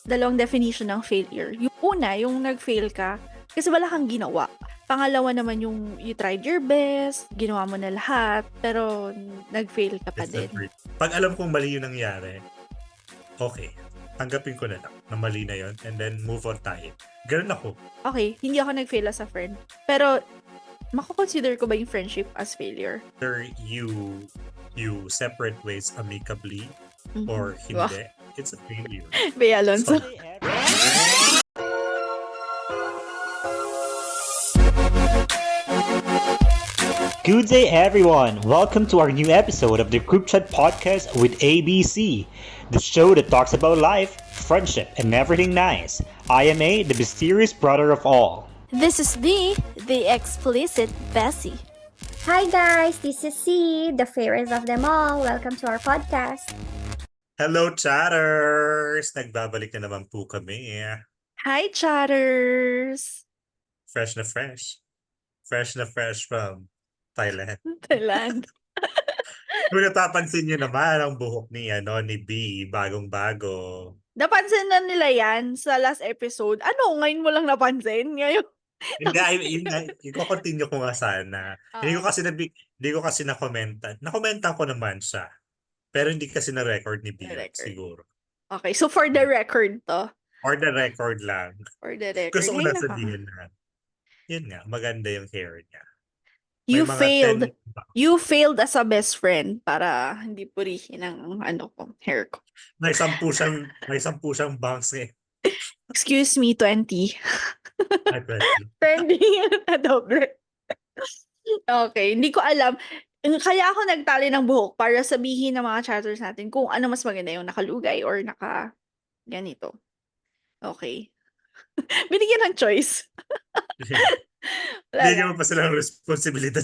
dalawang definition ng failure. Yung una, yung nag-fail ka kasi wala kang ginawa. Pangalawa naman yung you tried your best, ginawa mo na lahat, pero nag-fail ka pa It's the din. truth. Pag alam kong mali yung nangyari, okay. Tanggapin ko na lang na mali na yun and then move on tayo. Ganun ako. Okay, hindi ako nag-fail as a friend. Pero, mako-consider ko ba yung friendship as failure? Whether you separate ways amicably or Wow. hindi, it's a failure. Bea Alonso. Good day, everyone. Welcome to our new episode of the Group Chat Podcast with ABC, the show that talks about life, friendship, and everything nice. I am A, the mysterious brother of all. This is the explicit Bessie. Hi guys, this is C, the fairest of them all. Welcome to our podcast. Hello, chatters! Nagbabalik na naman po kami. Hi, chatters! Fresh na fresh. Fresh na fresh from Thailand. Thailand. Kung napapansin nyo naman ang buhok ni B, bagong-bago. Napansin na nila yan sa last episode. Ano, ngayon mo lang napansin? Ngayon? I-continue ko nga sana. Hindi ko kasi na-commentan. Na-commentan ko naman siya. Pero hindi kasi na-record ni B siguro. Okay, so for the record to. For the record lang. For the record. Gusto ko na sabihin na. Yun nga, maganda yung hair niya. You failed as a best friend para hindi purihin ang hair ko. May 10 siyang bangs eh. Excuse me, 20. Ay, 20 na doble. Okay, hindi ko alam. Kaya ako nagtali ng buhok para sabihin ng mga chatters natin kung ano mas maganda, yung nakalugay or ganito. Okay. Binigyan ng choice. Hindi naman pa silang responsibilidad.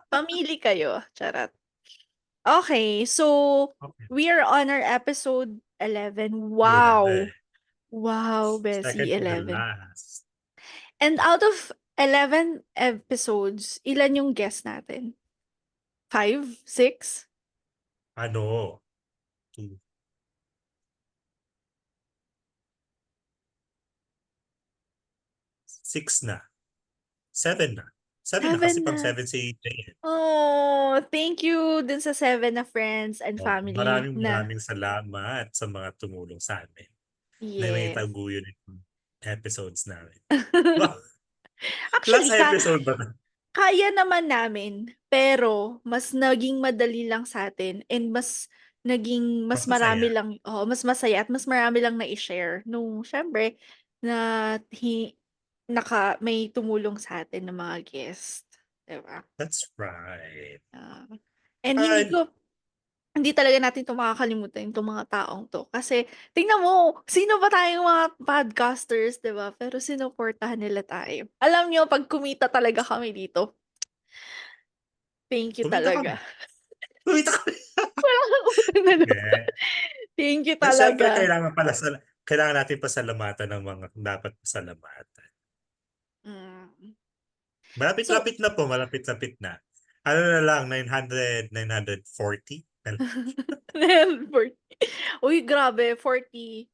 Pamili kayo. Charot. Okay, so we are on our episode 11. Wow. Wow, Bessie, 11. And out of 11 episodes, ilan yung guest natin? 5? 6? 2. 6 na. 7 na. 7 na kasi pang 7 si AJ. Oh, thank you dun sa 7 na friends and family. Maraming salamat sa mga tumulong sa amin. Yes. Na may taguyo ng episodes namin. Actually, last episode ba? Kaya naman namin, pero mas naging madali lang sa atin and mas marami lang, mas masaya at mas marami lang na i-share nung syempre na may tumulong sa atin ng mga guest, diba? That's right. And hindi talaga natin ito makakalimutan itong mga taong to. Kasi, tingnan mo, sino ba tayong mga podcasters, diba? Pero sinuportahan nila tayo. Alam nyo, pag kumita talaga kami dito, thank you talaga. Kumita kami. Thank you Siyempre, talaga. kailangan natin pasalamatan ng mga dapat pasalamatan. Malapit-lapit na po, malapit-lapit na. Ano na lang, 940? 940. Uy, grabe, 40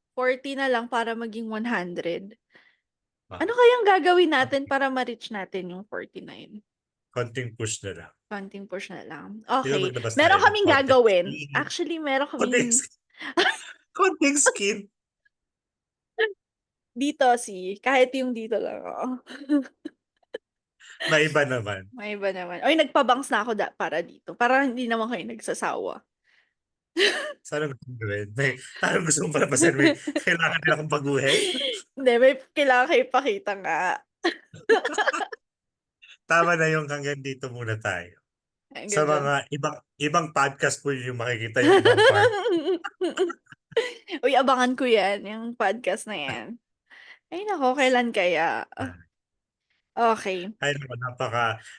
na lang para maging 100. Ano kayang gagawin natin para ma-reach natin yung 49? Konting push na lang. Konting push na lang. Okay. Meron kaming gagawin. Actually, meron kaming... Konting skin. Dito, kahit yung dito lang. May iba naman. Oy, nagpabangs na ako para dito. Para hindi naman kayo nagsasawa. Saan gusto mong gawin? Anong gusto mong palapasin? Kailangan nila akong baguhin? Hindi, kailangan kayo pakita nga. Tama na yung hanggang dito muna tayo. Sa mga ibang podcast po yung makikita yung ibang part. Uy, abangan ko yan, yung podcast na yan. Ay nako, kailan kaya? Okay. Ay,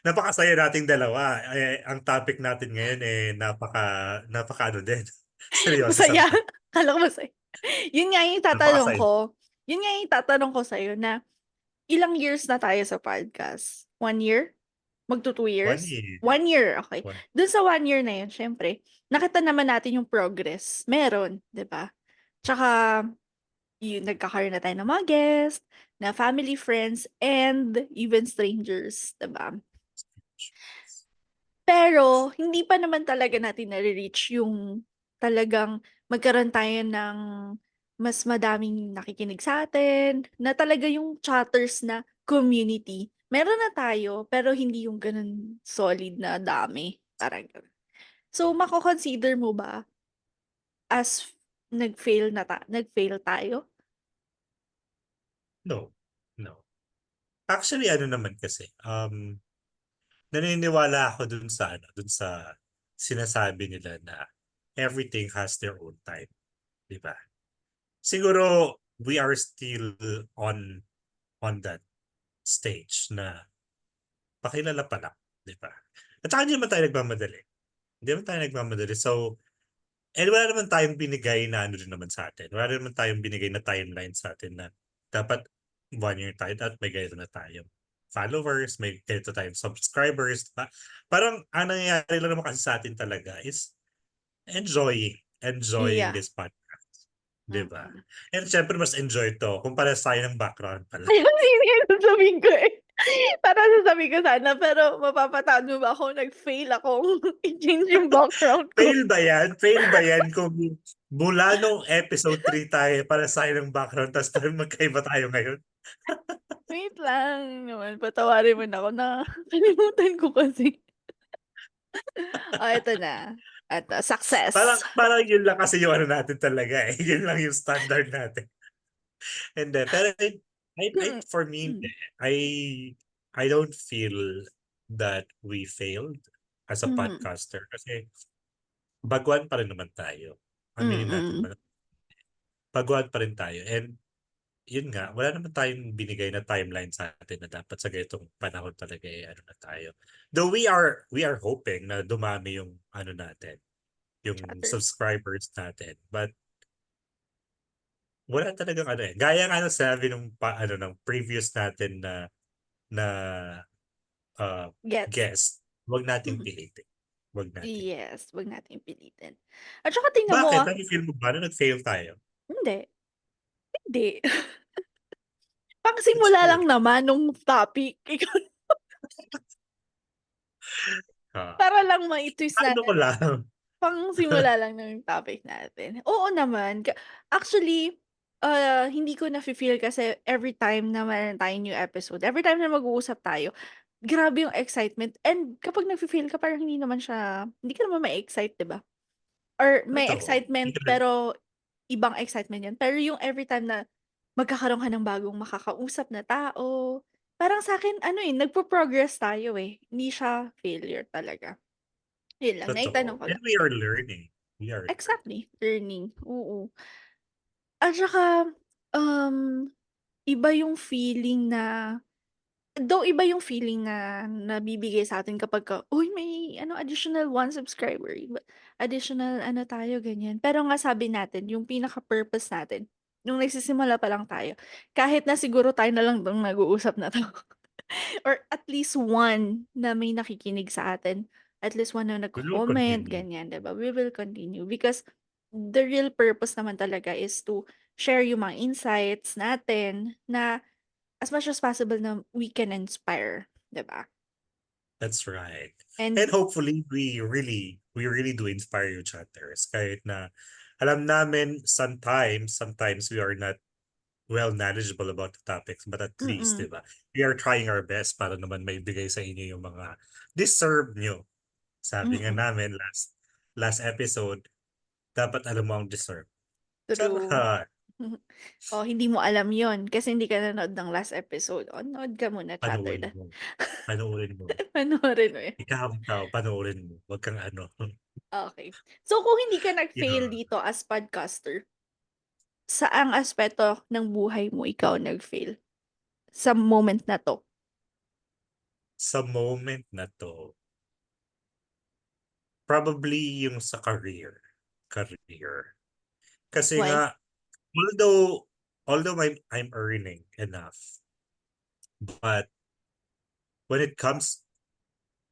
napakasaya nating dalawa. Ang topic natin ngayon napaka din. Seryoso. Masaya. Kala ko masaya. Yun nga yung tatanong ko sa'yo na ilang years na tayo sa podcast? 1 year? Magto 2 years? 1 year, okay. Dun sa 1 year na yun, syempre, nakita naman natin yung progress. Meron, di ba? Tsaka, nagkakaroon na tayo ng mga guest, na family, friends, and even strangers, 'di ba? Pero hindi pa naman talaga natin nare-reach yung talagang magkaroon tayo ng mas madaming nakikinig sa'tin, na talaga yung chatters na community. Meron na tayo, pero hindi yung gano'n solid na dami, parang gano'n. So, mako-consider mo ba as nag-fail tayo? No, no. Actually, ano naman kasi, naniniwala ako dun sa sinasabi nila na everything has their own time, 'di ba? Siguro we are still on that stage na pakilala pa lang, 'di ba? At saka hindi naman tayo nagmamadali. Hindi naman tayo nagmamadali. So, and wala naman tayong binigay na ano rin naman sa atin. Wala rin naman tayong binigay na timeline sa atin na dapat 1 year tayo at may ganito na tayong followers, may ganito tayong subscribers, di ba? Parang ang nangyayari lang naman kasi sa atin talaga is enjoying Yeah. this podcast. Di ba? Mm. And syempre mas enjoy to kung parehas tayo ng background pala. Ayun, yun yung sasabihin ko eh. Parang sasabihin ko sana, pero mapapataan mo ba ako nag-fail akong i-change yung background ko? Fail ba yan? Fail ba yan kung mula nung episode 3 tayo para sa ng background tapos magkaiba tayo ngayon? Wait lang naman, patawarin mo na ako, nakalimutan ko kasi. Oh, eto na. Eto, Parang, success. parang yun lang kasi yung ano natin talaga eh. Yun lang yung standard natin. Hindi. Pero for me, hindi. I don't feel that we failed as a Mhm. podcaster kasi baguhan pa rin naman tayo. Aminin natin Mm. ba? Baguhan pa rin tayo. And yun nga, wala naman tayong binigay na timeline sa atin na dapat sa ganitong panahon talaga eh, ano na tayo. Though we are hoping na dumami yung ano natin, yung Chatters. subscribers natin. But wala talagang ano eh. Gaya nga ng sabi nung ano ng previous natin na Gets. guest, wag nating Mhm. pilitin. Wag natin. Yes, wag nating pilitin. At saka tingnan mo Bakit? Nafe-feel mo ba na nag-fail tayo? hindi. Hindi. It's Pangsimula true. lang naman nung topic. Ah, Para lang mai-twist ano ko natin. lang. Pangsimula lang ng topic natin. Oo naman. Actually, hindi ko nafe-feel kasi every time na meron tayong new episode, every time na mag-uusap tayo, grabe yung excitement. And kapag nafe-feel ka, parang hindi ka naman ma-excite, 'di ba? Or may Totoo. excitement, pero ibang excitement yun. Pero yung every time na magkakaroon ka ng bagong makakausap na tao, parang sa'kin ano eh, nagpo-progress tayo eh. Hindi siya failure talaga. Yun lang, naitanong Totoo. ko And lang. we are learning. We are learning. Exactly, learning, oo. At saka, um, iba yung feeling na iba yung feeling na nabibigay sa'tin kapagka, "Uy, may ano, additional 1 subscriber, additional ano tayo," ganyan. Pero nga sabi natin, yung pinaka-purpose natin, nung nagsisimula pa lang tayo, kahit na siguro tayo na lang 'tong nag-uusap na 'to, or at least one na may nakikinig sa atin, at least one na We will nagko-comment, continue. ganyan, 'di ba? We will continue because the real purpose naman talaga is to share yung mga insights natin na as much as possible na we can inspire, 'di ba? That's right. And And hopefully we really do inspire you chatters kahit na alam namin sometimes we are not well knowledgeable about the topics but at least mm, 'di ba we are trying our best para naman maibigay sa inyo yung mga deserve nyo. Sabi nga mm, namin last episode, dapat alam mo ang deserve. true. Charot. Oh, hindi mo alam yon kasi hindi ka nanood ng last episode. Oh, nood ka muna, chatter Panoorin na. mo. Panoorin mo. Panoorin mo yun. Ikaw, panoorin mo. Wag kang ano. Okay. So, kung hindi ka nag-fail Yeah. dito as podcaster, saang aspeto ng buhay mo ikaw nag-fail? Sa moment na 'to? Sa moment na to, probably yung sa career. Career. Kasi Why? nga, although I'm earning enough, but when it comes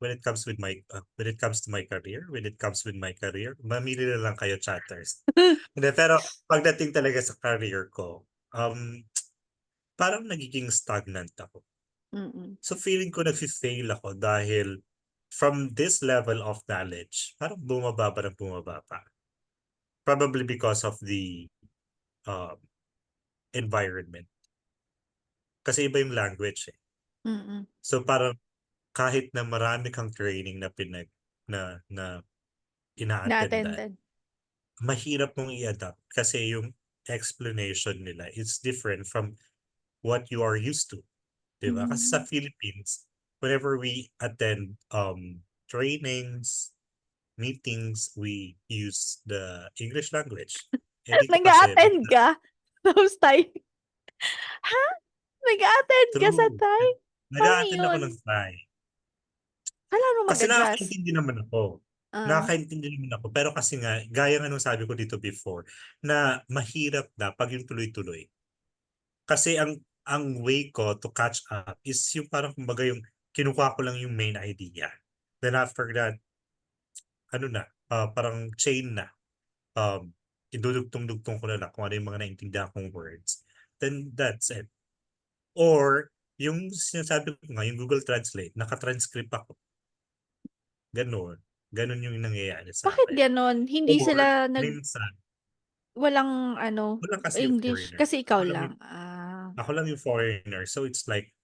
when it comes to my career, mamili na lang kayo chatters. Hindi, pero pagdating talaga sa career ko, parang nagiging stagnant ako. Mm. So feeling ko nagfi-fail ako dahil from this level of knowledge, parang bumaba pa ng bumaba pa. Probably because of the um, environment. Kasi iba yung language eh. Mm. So parang kahit na marami kang training na na ina-attendan, Na-attended. mahirap mong i-adapt kasi yung explanation nila is different from what you are used to. Diba? Kasi sa Philippines, whenever we attend trainings, meetings, we use the English language. Eh dito kasi, Nag-a-attend ka? Tapos tayo, ha? Nag-a-attend ka sa true. Thai? Paano Nag-a-attend ako yun? ng Thai. Kailangan mo Kasi mag-adjust. nakakaintindi naman ako. Ah, Nakakaintindi naman ako. Pero kasi nga, gaya nga nung sabi ko dito before, na mahirap na pag yung tuloy-tuloy. Kasi ang way ko to catch up is yung parang kumbaga yung kinukuha ko lang yung main idea. Then after that, ano na, parang chain na. Idudugtong-dugtong ko na lang kung ano yung mga naintindihan kong words. Then that's it. Or, yung sinasabi ko nga, yung Google Translate, nakatranscript ako. Ganun. Ganun yung nangyayari sa bakit akin. ganon? Hindi Or, sila minsan, walang wala kasi yung English foreigner. kasi ikaw lang. Ako lang yung foreigner. So it's like,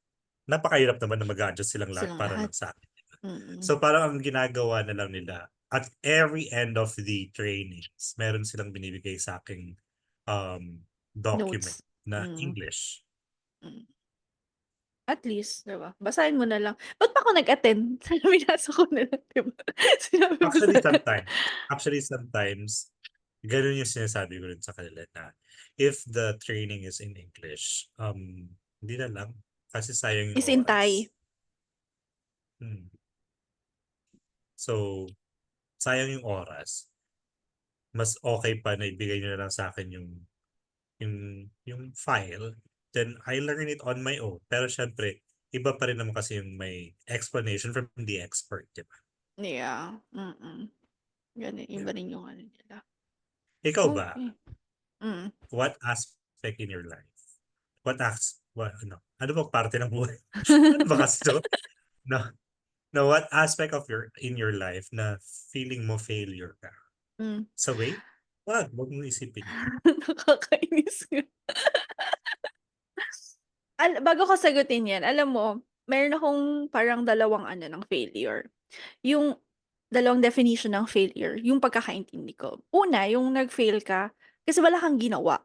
napakahirap naman na mag-adjust silang lahat Silang para lahat. lang sa akin. Mm. So parang ang ginagawa na lang nila, at every end of the trainings, meron silang binibigay sa aking document Notes. na Mm. English. Mm. At least, 'di ba? Basahin mo na lang. Ba't pa ako nag-attend? Binasa ko na lang, 'di ba? Sinabi ko Actually, sa sometimes, ganun yung sinasabi ko rin sa kanila na if the training is in English, hindi na lang. Kasi sayang yung is in oras. Thai. So, sayang yung oras. Mas okay pa na ibigay nyo na lang sa akin yung file. Then, I learn it on my own. Pero syempre, iba pa rin naman kasi yung may explanation from the expert, di ba? Yeah. Ganun, Yeah. iba rin yung ano nila. Ikaw ba? Okay. Mm. What aspect in your life? Ano ba parte ng buhay? Ano ba kasi to? Na, na what aspect of in your life na feeling mo failure ka? Mm. Sa way? Wag mong isipin yun. Nakakainis nga. Bago ko sagutin yan, alam mo, meron akong parang dalawang ano ng failure. Yung dalawang definition ng failure, yung pagkakaintindi ko. Una, yung nag-fail ka kasi wala kang ginawa.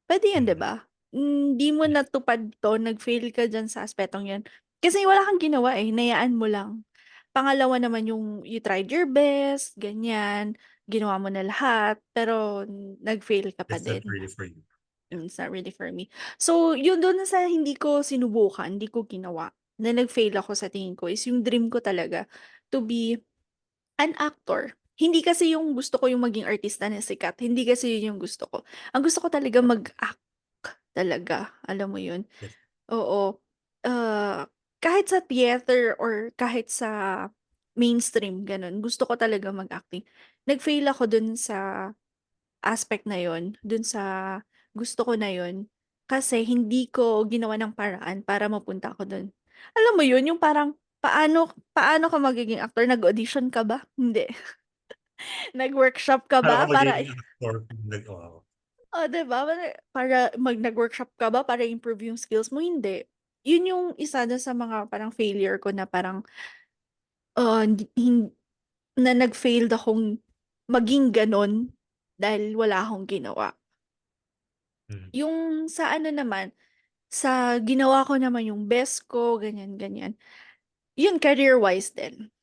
Puwede yun, 'di Mm. ba? Hindi mo Yeah. natupad 'to, nag-fail ka diyan sa aspetong 'yan. Kasi wala kang ginawa, eh, hinayaan mo lang. Pangalawa naman yung you tried your best, ganyan, ginawa mo na lahat, pero nag-fail ka pa It's not din. really for you. It's not really for me. So, yun dun sa hindi ko sinubukan, hindi ko ginawa, na nag-fail ako sa tingin ko is yung dream ko talaga to be an actor. Hindi kasi yung gusto ko yung maging artista na sikat, hindi kasi yun yung gusto ko. Ang gusto ko talaga mag-act talaga, alam mo yun? Yes. Oo. Kahit sa theater or kahit sa mainstream, ganun, gusto ko talaga mag-acting. Nag-fail ako dun sa aspect na yun, dun sa gusto ko na yun, kasi hindi ko ginawa ng paraan para mapunta ako dun. Alam mo yun, yung parang paano paano ka magiging actor, nag-audition ka ba? Hindi. Nag-workshop ka Para ka ba para magiging actor kung oo. oh, 'di ba? Para nag-workshop ka ba para improve yung skills mo? Hindi. Yun yung isa dun sa mga parang failure ko na parang, hindi na nag-failed akong maging gano'n dahil wala akong ginawa. Mm. Yung sa ano naman, sa ginawa ko naman yung best ko, ganyan, ganyan. Yun career-wise din.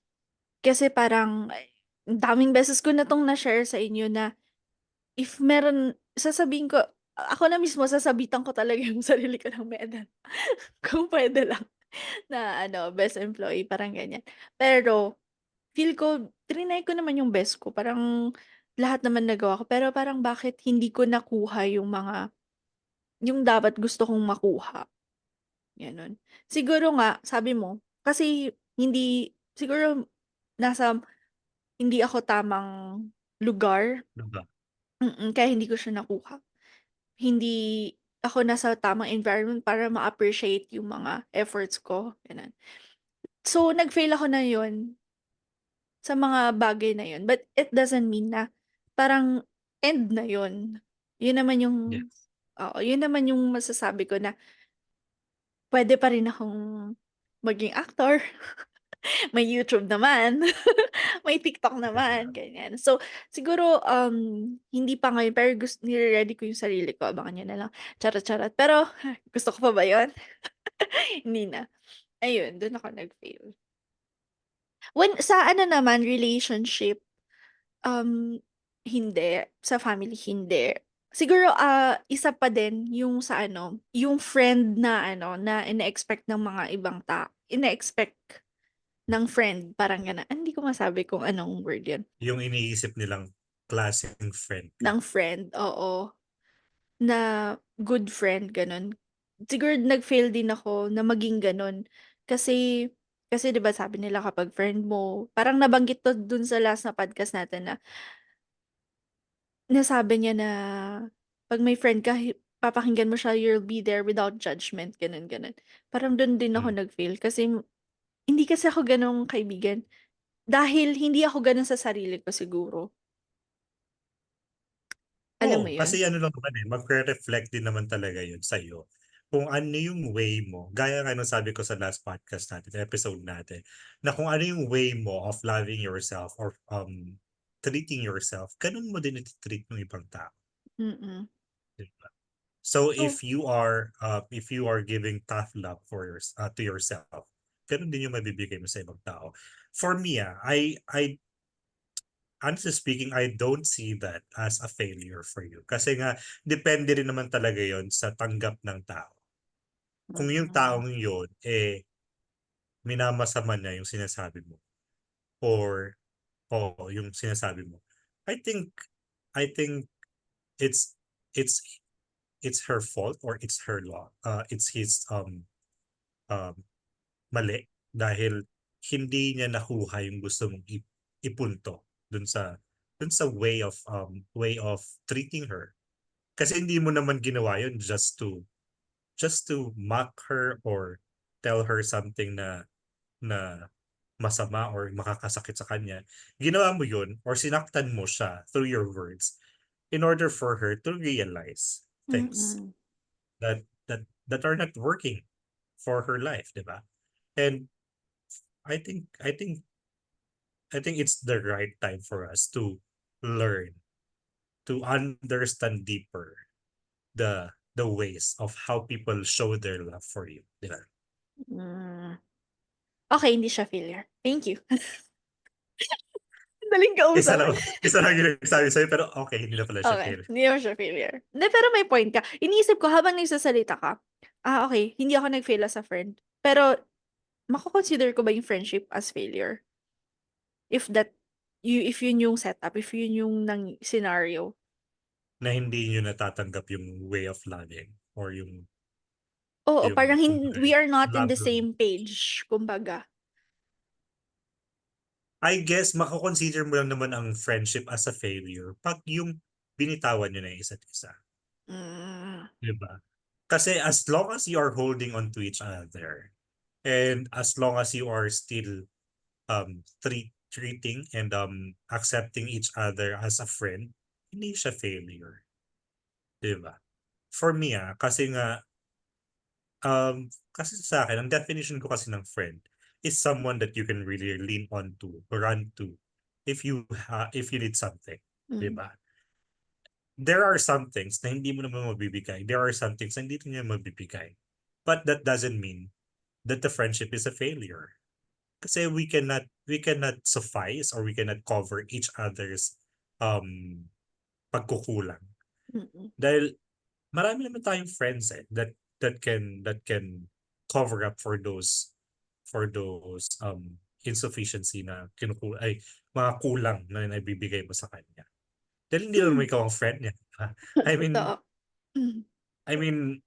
Kasi parang ang daming beses ko na 'tong na-share sa inyo na if meron sasabihin ko ako na mismo sasabitan ko talaga yung sarili ko ng medal. Kung puwede lang na ano, best employee, parang ganyan. Pero feel ko triny ko naman yung best ko, parang lahat naman nagawa ko, pero parang bakit hindi ko nakuha yung dapat gusto kong makuha, gano'n. Siguro nga sabi mo, kasi hindi siguro nasa hindi ako tamang lugar, Di ba? kaya hindi ko siya nakuha. Hindi ako nasa tamang environment para ma-appreciate yung mga efforts ko, gano'n. So, nag-fail ako na yun sa mga bagay na yun, but it doesn't mean na parang end na yun. Yun naman yung Yes. oo, yun naman yung masasabi ko na puwede pa rin akong maging aktor, may YouTube naman, may TikTok naman, ganyan. So, siguro, hindi pa ngayon pero nire-ready ko yung sarili ko, abangan niyo na lang, charot-charot. Pero gusto ko pa ba yun? Hindi na. Ayun, dun ako nag-fail. When sa ano naman, relationship, um, hindi. Sa family, hindi. Siguro, isa pa din yung sa ano, yung friend na ano, na ine-expect ng mga ibang ine-expect ng friend, parang gano'n. Hindi ko masabi kung anong word yun. Yung iniisip nilang klaseng friend ka. Ng friend, oo. Na good friend, gano'n. Siguro nag-fail din ako na maging gano'n. Kasi kasi 'di ba sabi nila kapag friend mo parang nabanggit 'to dun sa last na podcast natin na nasabi niya na 'pag may friend ka papakinggan mo siya, you'll be there without judgment, gano'n, gano'n. Parang dun din ako Hmm. nag-fail kasi hindi kasi ako gano'ng kaibigan. Dahil hindi ako gano'n sa sarili ko siguro. Alam mo Oo, 'yun? kasi ano lang naman, magre-reflect din naman talaga yun sa'yo. Kung ano yung way mo, gaya nga nung sabi ko sa last podcast natin, episode natin, na kung ano yung way mo of loving yourself or treating yourself, ganun mo din iti-treat ng ibang tao. Mm. Di ba? So So if you are giving tough love to yourself, ganun din yung mabibigay mo sa ibang tao. For me, I honestly speaking, I don't see that as a failure for you. Kasi nga, depende rin naman talaga yon sa tanggap ng tao. Kung yung mm. taong yun, minamasama niya yung sinasabi mo or yung sinasabi mo, I think, I think it's, it's, it's her fault or it's her law. It's his, um, mali dahil hindi niya nakuha yung gusto mong ipunto dun sa way of treating her. Kasi hindi mo naman ginawa yun just to mock her or tell her something na masama or makakasakit sa kanya. Ginawa mo yun or sinaktan mo siya through your words in order for her to realize things Mm. that are not working for her life, di ba? And I think I think I think it's the right time for us to learn, to understand deeper the ways of how people show their love for you. Di ba? Hmm. Okey, hindi siya failure. Thank you. Ang daling Isa kausap. lang, isa lang yung nagsabi sa'yo, pero okay, hindi na pala siya Okey, fair. hindi naman siya failure. Hindi, pero may point ka. Iniisip ko habang nagsasalita ka, okey, hindi ako nag-fail as a friend. Pero mako-consider ko ba yung friendship as failure? If that if yun yung setup, if yun yung scenario. Na hindi nyo natatanggap yung way of loving or Oo, yung parang kumbaga, we are not in love the same page, kumbaga. I guess mako-consider mo lang naman ang friendship as a failure pag yung binitawan nyo na yung isa't isa. Hmm. Di ba? Kasi as long as you are holding on to each other and as long as you are still treating and accepting each other as a friend, hindi siya failure. Di ba? For me, kasi sa akin, ang definition ko kasi ng friend is someone that you can really lean on to, run to, if you need something. Di Mm. ba? There are some things na hindi mo naman mabibigay. There are some things na hindi niya mabibigay. But that doesn't mean that the friendship is a failure. Kasi we cannot suffice or we cannot cover each other's um pagkukulang. Mm. Dahil marami naman tayong friends that can cover up for those insufficiency na mga kulang na naibibigay mo sa kanya. Dahil hindi naman ikaw ang friend niya. I mean, Totoo. Hmm. I mean,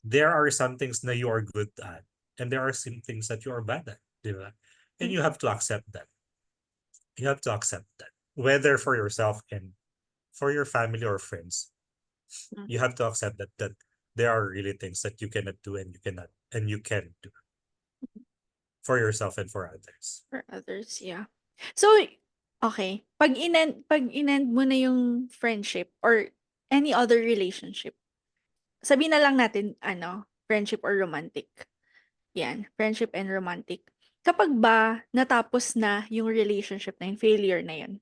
there are some things na you are good at and there are some things that you are bad at, di ba? And you have to accept that. You have to accept that. Whether for yourself and for your family or friends, Mm. you have to accept that there are really things that you cannot do and you can do for yourself and for others. For others, yeah. So, okay, pag inend mo na yung friendship or any other relationship, sabihin na lang natin friendship or romantic. Yan, friendship and romantic. Kapag ba natapos na yung relationship na yun, failure na yun,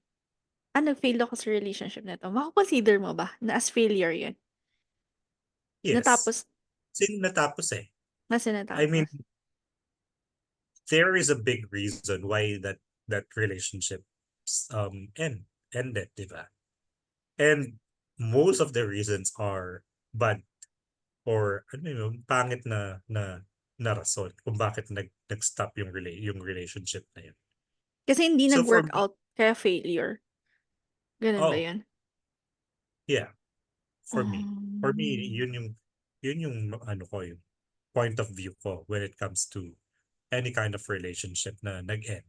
nag-fail ako sa relationship na to, mako-consider mo ba na as failure yun? Yes. Natapos, Natapos eh. kasi I mean, natapos. there is a big reason why that relationship ended, diba? And most of the reasons are bad or pangit na rason kung bakit nag-stop yung relationship na yun. Kasi hindi So for nag-work me, out, kaya failure. Ganun ba oh, yun? yeah, for me, Um, yun yung yung point of view ko when it comes to any kind of relationship na nag-end.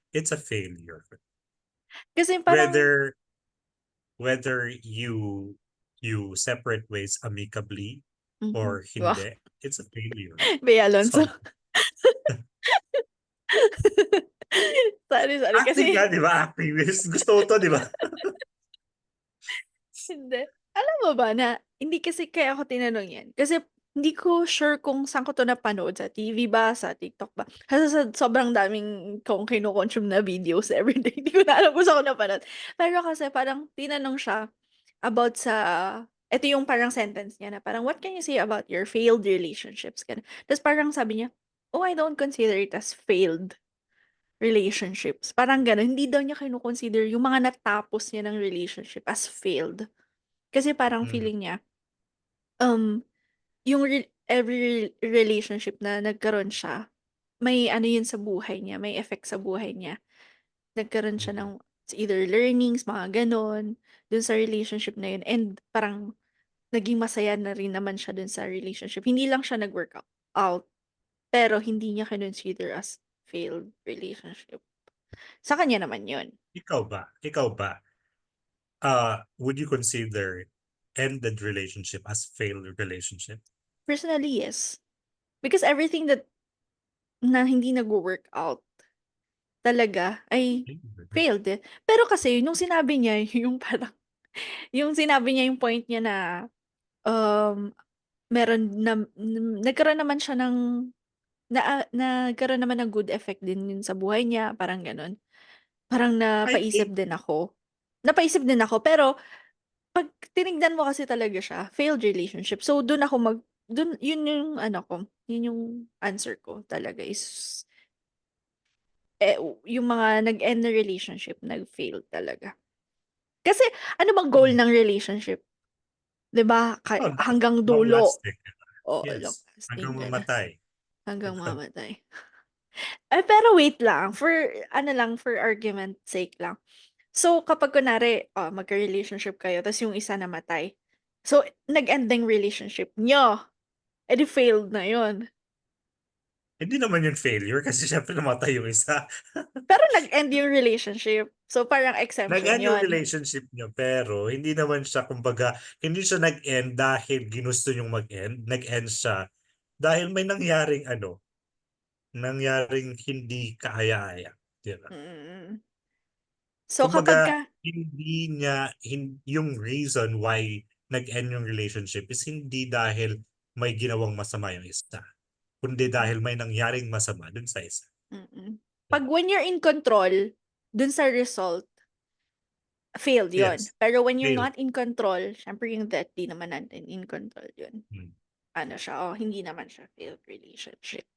It's a failure. Kasi parang, Whether you separate ways amicably or wow, hindi, it's a failure. Bea Alonso. So, Sorry, acting nga, kasi, di ba? Acting. Gusto ko to, di ba? hindi. Alam mo ba na, hindi kasi kaya ako tinanong yan. Kasi, hindi ko sure kung saan ko to napanood. Sa TV ba? Sa TikTok ba? Kasi sobrang daming kong kinukonsume na videos everyday. Hindi ko na alam kung saan ko napanood. Pero kasi parang tinanong siya about sa, ito yung parang sentence niya na parang, what can you say about your failed relationships? Ganun. Tapos parang sabi niya, oh, I don't consider it as failed relationships. Parang gano'n. Hindi daw niya kino-consider yung mga natapos niya ng relationship as failed. Kasi parang Mm. feeling niya, um, yung every relationship na nagkaroon siya, may ano yun sa buhay niya, may effect sa buhay niya. Nagkaroon siya ng either learnings, mga gano'n, dun sa relationship na yun. And parang naging masaya na rin naman siya dun sa relationship. Hindi lang siya nag-work out, pero hindi niya consider as failed relationship. Sa kanya naman yun. Ikaw ba? Would you consider ended relationship as failed relationship? Personally, yes. Because everything na hindi nagwo-work out talaga ay failed eh. Pero kasi nung sinabi niya yung parang yung sinabi niya yung point niya na um meron na nagkaroon naman siya ng nagkaroon naman ng good effect din yun sa buhay niya, parang gano'n. Parang I think, napaisip din ako pero 'pag tinignan mo kasi talaga siya, failed relationship. So dun yun yung ano ko, yun yung answer ko talaga is, yung mga nag-end na relationship, nag-fail talaga. Kasi ano bang goal ng relationship? 'Di ba, hanggang long dulo. lasting. Oo, long Yes. lasting, Hanggang gano'n. mamatay. Hanggang mamatay. Pero wait lang, for ano lang, for argument sake lang. So, kapag kunwari, magka-relationship kayo ta's yung isa namatay. So, nag-end na yung relationship niyo, di failed na yun. Hindi naman yun failure kasi syempre namatay yung isa. Pero nag-end yung relationship. So, parang exemption Nag-end yung yun. relationship niyo pero hindi naman siya kumbaga hindi siya nag-end dahil ginusto niyong mag-end. Nag-end siya dahil may nangyaring hindi kaaya-aya, 'di ba? Mm. So, Kumbaga kapagka hindi niya yung reason why nag-end yung relationship is hindi dahil may ginawang masama yung isa, kundi dahil may nangyaring masama dun sa isa. mm. 'Pag when you're in control dun sa result, failed yun. Yes, Pero when you're failed. not in control, siyempre yung death, di naman natin in control yun. Hmm. Ano siya, hindi naman siya failed relationship.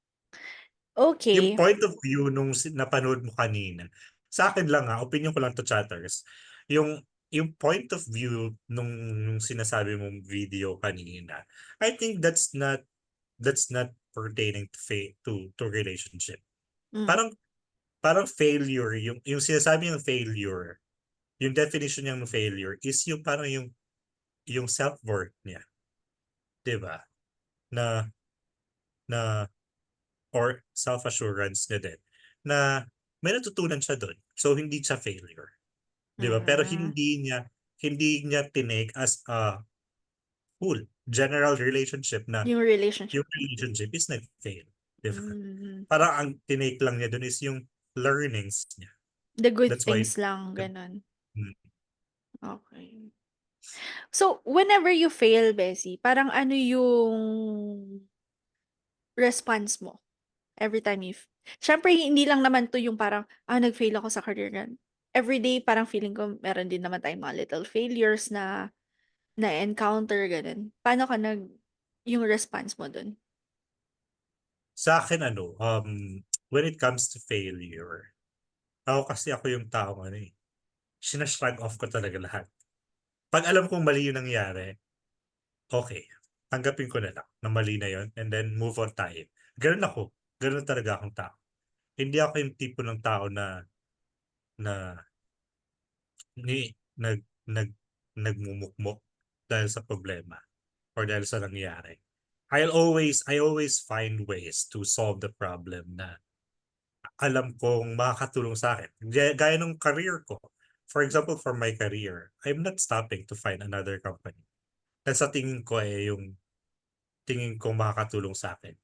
Yung Okay. point of view nung napanood mo kanina, sa akin lang opinion ko lang to chatters, yung point of view nung sinasabi mong video kanina, I think that's not pertaining to relationship. Mm. Parang parang failure yung sinasabi ng failure, yung definition niya ng failure is yung parang yung self-worth niya, 'di ba? Na na or self-assurance niya din na may natutunan siya doon. So hindi siya failure, 'di ba? Pero Mm. hindi niya tinake as a whole. general relationship na Yung relationship. yung relationship is nag-fail. Diba? Mm. Parang ang tinake lang niya dun is yung learnings niya. The good That's why things lang, ganun. Mm. Okay. So, whenever you fail, Bessie, parang ano yung response mo every time Siyempre, hindi lang naman to yung parang, nag-fail ako sa career na. Everyday, parang feeling ko, meron din naman tayong mga little failures na encounter, ganun. Paano ka yung response mo dun? Sa akin when it comes to failure, ako yung taong sinashrug off ko talaga lahat. Pag alam kong mali yung nangyari, okay, tanggapin ko na lang na mali na yun and then move on tayo. Ganun ako. Ganun talaga akong tao. Hindi ako yung tipo ng tao na na ni nag nag nagmumukmok dahil sa problema or dahil sa nangyari. I always find ways to solve the problem na alam kong makakatulong sa akin. Gaya nung career ko. For example, for my career, I'm not stopping to find another company. Na sa tingin ko yung tingin ko makakatulong sa akin.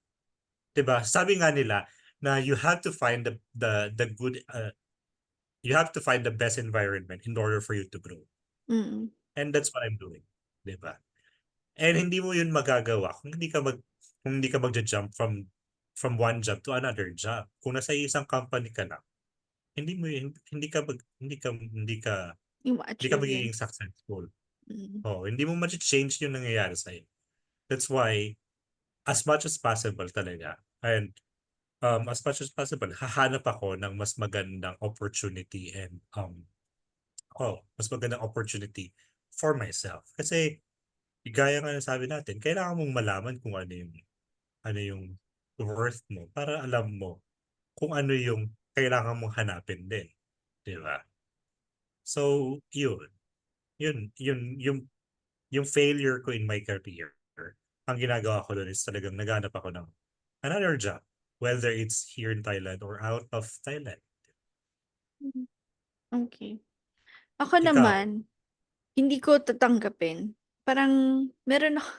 'Di ba? Sabi nga nila na you have to find the good you have to find the best environment in order for you to grow. Mm. And that's what I'm doing, 'di ba? And hindi mo 'yun magagawa kung hindi ka magja-jump from one job to another job. Kung nasa isang company ka lang, Yung hindi ka ma-achieve yun. magiging successful. Mm. Hindi mo ma-change yung nangyayari sa'yo. That's why as much as possible talaga and as much as possible hahanap ako ng mas magandang opportunity and mas magandang opportunity for myself. Kasi gaya nga ng sabi natin, kailangan mong malaman kung ano yung worth mo para alam mo kung ano yung kailangan mong hanapin din, 'di ba? So, yung failure ko in my career, ang ginagawa ko doon is talagang naghanap ako ng another job, whether it's here in Thailand or out of Thailand. Okay. Ako Ikaw, naman, hindi ko tatanggapin. Parang meron ako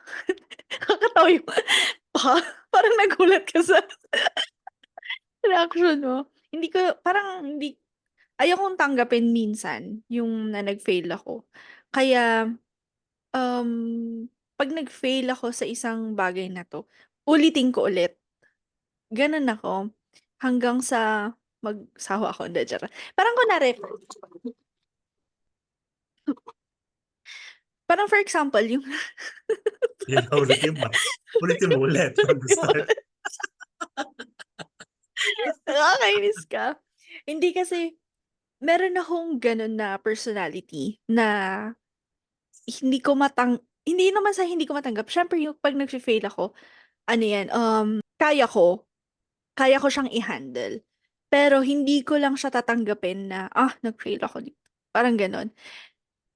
nakakatawa yung parang nagulat ka sa reaction mo. Hindi ayokong tanggapin minsan yung na nag-fail ako. Kaya, um, 'pag nag-fail ako sa isang bagay na 'to, ulitin ko ulit. Gano'n ako hanggang sa magsawa ako, hindi, charot. Parang kunwari parang for example yung yun na ulitin mo ulit from the start. nakakainis ka. Hindi kasi meron akong gano'n na personality na hindi naman sa hindi ko matanggap. Siyempre yung 'pag nagfe-fail ako, ano 'yan, kaya ko kaya ko siyang i-handle. Pero hindi ko lang siya tatanggapin na, nag-fail ako dito, parang gano'n.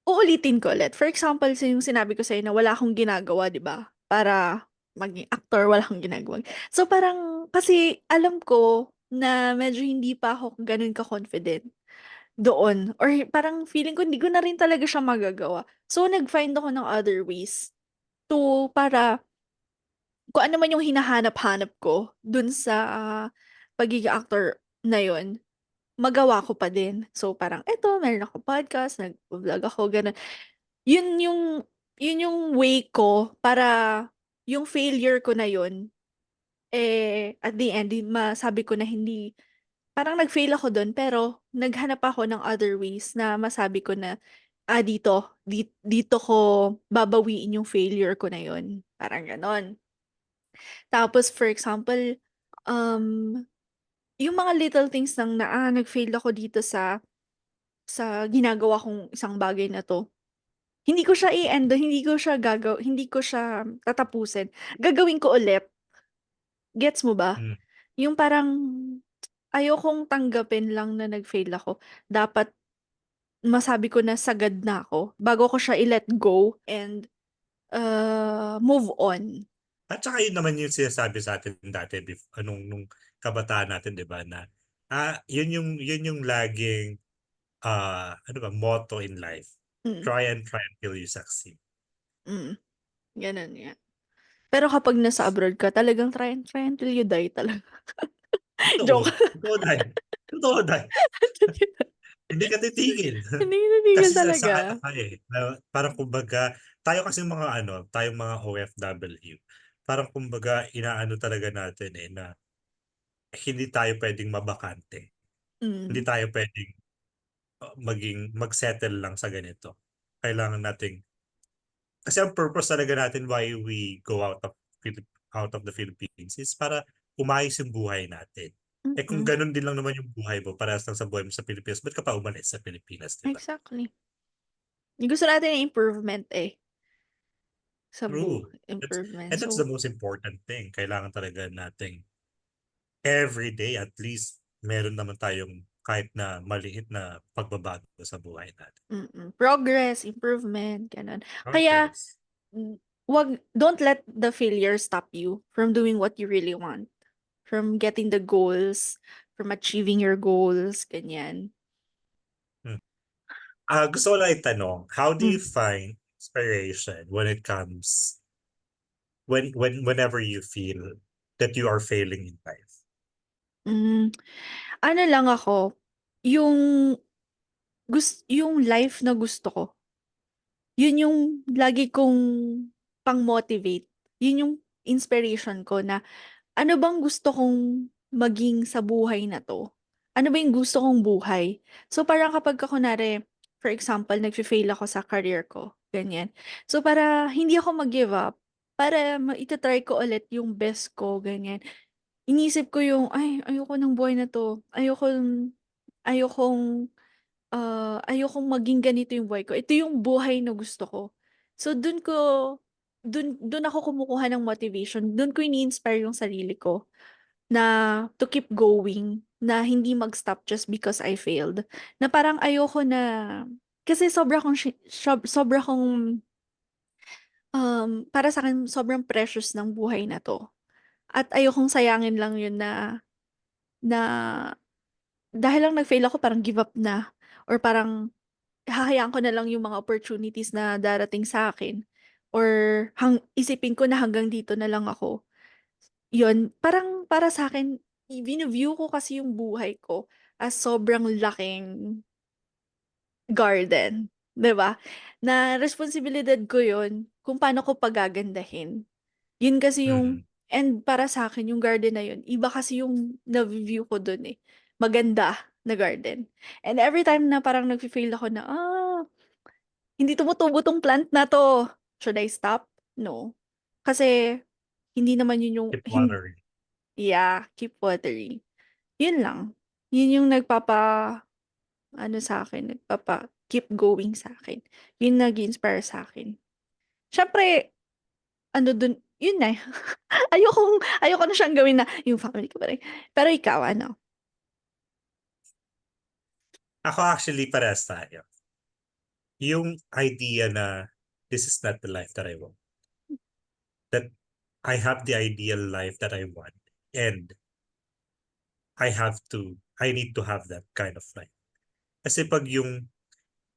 Uulitin ko ulit. For example, yung sinabi ko sa'yo na wala akong ginagawa, 'di ba? Para maging aktor, wala akong ginagawa. So, parang kasi alam ko na medyo hindi pa ako gano'n ka-confident doon or parang feeling ko hindi ko na rin talaga siya magagawa. So, nag-find ako ng other ways para kung ano man yung hinahanap-hanap ko dun sa pagiging actor na yun, magawa ko pa din. So, parang eto meron akong podcast, nagvo-vlog ako, gano'n. Yun yung yun yung way ko para yung failure ko na yun, at the end masabi ko na hindi parang nag-fail ako dun pero naghanap ako ng other ways na masabi ko na, dito ko babawiin yung failure ko na yun, parang gano'n. Tapos for example, um, yung mga little things lang na, nag-fail ako dito sa ginagawa kong isang bagay na 'to, hindi ko siya hindi ko siya tatapusin, gagawin ko ulit. Gets mo ba? Hmm. Yung parang ayokong tanggapin lang na nag-fail ako, dapat masabi ko na sagad na ako bago ko siya i-let go and, move on. At saka yun naman yung sinasabi sa atin dati nung kabataan natin, 'di ba, na yun yung laging ano ba motto in life. Mm, Try and try until you succeed. mm. Ganun nga. Pero kapag nasa abroad ka, talagang try until you die talaga. Totoo. Joke. Totoo dahil. Totoo dahil. Hindi ka titigil. Hindi natitigil Kasi sa talaga. ano ka na parang kumbaga, tayo kasi mga tayong mga OFW, parang kumbaga inaano talaga natin na hindi tayo pwedeng mabakante. Hindi Mm. tayo pwedeng mag-settle lang sa ganito. Kailangan nating, kasi ang purpose talaga natin why we go out of the Philippines is para umayos yung buhay natin. Kung Mm. ganun din lang naman yung buhay mo, parehas lang sa buhay mo sa Pilipinas, ba't ka pa umalis sa Pilipinas, di ba? Exactly. Yung gusto natin yung improvement sa True. improvement. And that's the So, most important thing. Kailangan talaga nating every day at least meron naman tayong kahit na maliit na pagbabago sa buhay natin. progress, improvement, ganun. Kaya, Progress. don't let the failure stop you from doing what you really want. From getting the goals, from achieving your goals, ganyan. Hmm. Gusto ko lang itanong, how do you Mm. find inspiration when it comes whenever you feel that you are failing in life? Mm, ano lang ako, yung yung life na gusto ko, yun yung lagi kong pang-motivate. Yun yung inspiration ko na ano bang gusto kong maging sa buhay na 'to? Ano ba yung gusto kong buhay? So, parang kapagka kunwari, for example, nagfe-fail ako sa career ko, ganyan. So, para hindi ako mag-give up, para ita-try ko ulit yung best ko, ganyan. Iniisip ko yung, "Ay, ayoko ng buhay na 'to. Ayokong, ayokong maging ganito yung buhay ko. Ito yung buhay na gusto ko." So, dun ako kumukuha ng motivation. Dun ko ini-inspire yung sarili ko na to keep going, na hindi mag-stop just because I failed. Na parang ayoko na kasi sobra kong, para sa'kin sobrang precious ng buhay na 'to at ayokong sayangin lang yun na dahil lang nag-fail ako parang give up na or parang hahayaan ko na lang yung mga opportunities na darating sa'kin or isipin ko na hanggang dito na lang ako. Yun, parang para sa'kin view ko kasi yung buhay ko as sobrang laking garden, 'di ba? Na responsibilidad ko yun kung paano ko pagagandahin. Yun kasi yung Mm. and para sa'kin yung garden na yun, iba kasi yung navi-view ko dun, maganda na garden. And every time na parang nagfe-fail ako na, hindi tumutubo 'tong plant na 'to, should I stop? No. Kasi hindi naman yun yung Keep watering. yeah, keep watering. Yun lang. Yun yung nagpapa-ano sa'kin, nagpapa-keep going sa'kin. Yun nag-i-inspire sa'kin. Siyempre ano dun, yun na, ayoko na siyang gawin na yung family ko pa rin. Pero ikaw ano? Ako actually parehas tayo. Yung idea na this is not the life that I want. That I have the ideal life that I want. And I need to have that kind of life. Kasi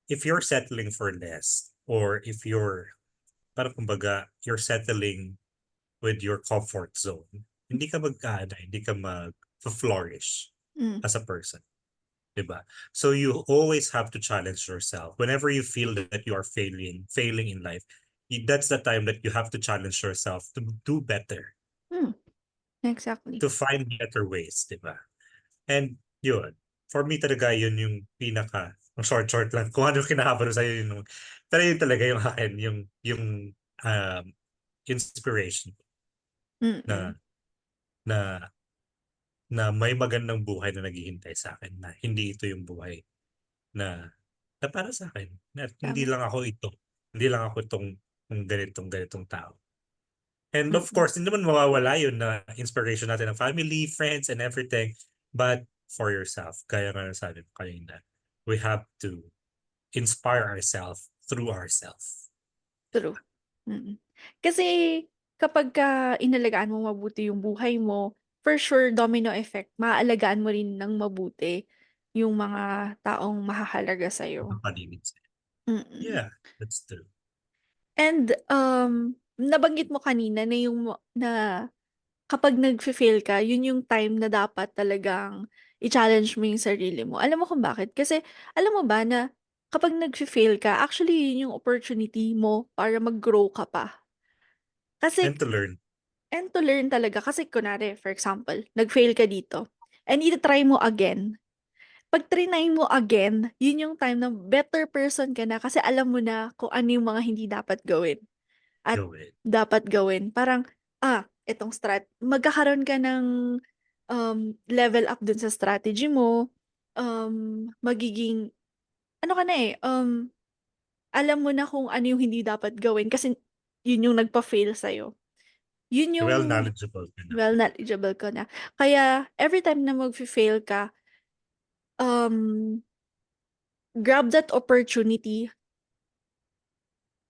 if you're settling for less, or if parang kumbaga, you're settling with your comfort zone, hindi ka mag-flourish Hmm, as a person. Diba? So you always have to challenge yourself. Whenever you feel that you are failing in life, that's the time that you have to challenge yourself to do better, hmm, exactly. to find better ways, diba? And yun, for me talaga yun yung ang short lang, kung ano yung kinakabalo sa'yo yun. Pero yun talaga yung akin, yung um, inspiration Mm. na na na may magandang buhay na naghihintay sa akin, na hindi ito yung buhay na para sa akin, na hindi Tama. lang ako ito. Hindi lang ako itong ganitong tao. And of Mm. course, hindi naman mawawala yun na inspiration natin ng family, friends, and everything. But for yourself, kaya nga sabi ko kanina, we have to inspire ourselves through ourselves. True. Mm. Kasi kapagka inalagaan mo mabuti yung buhay mo, for sure domino effect, maaalagaan mo rin ng mabuti yung mga taong mahahalaga sa'yo. Ang paligid sa'yo. Mm. Yeah, that's true. And, nabanggit mo kanina na na kapag nagfe-fail ka, yun yung time na dapat talagang i-challenge mo yung sarili mo. Alam mo kung bakit? Kasi alam mo ba na kapag nagfe-fail ka, actually yun yung opportunity mo para mag-grow ka pa. Kasi And to learn. and to learn talaga kasi kunwari, for example, nag-fail ka dito and ita-try mo again. Pag trinay mo again, yun yung time na better person ka na kasi alam mo na kung ano yung mga hindi dapat gawin at Gawin. dapat gawin. Parang, itong magkakaroon ka ng level up dun sa strategy mo, magiging, ano ka na eh, alam mo na kung ano yung hindi dapat gawin kasi yun yung nagpa-fail sa'yo. Yun yung Well knowledgeable ka na. well knowledgeable ka na. Kaya every time na mag-fail ka, um, grab that opportunity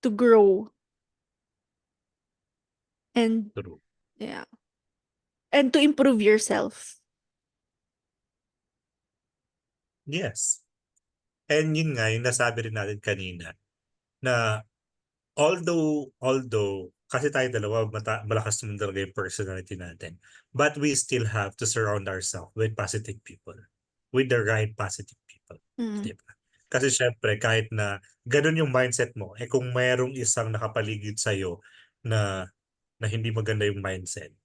to grow and True. yeah, and to improve yourself. Yes. And yun nga, yung nasabi rin natin kanina, na although, kasi tayo dalawa, malakas naman talaga yung personality natin, but we still have to surround ourselves with positive people, with the right positive people. Mm. Diba? Kasi syempre, kahit na ganun yung mindset mo, kung mayroong isang nakapaligid sa'yo na, na hindi maganda yung mindset,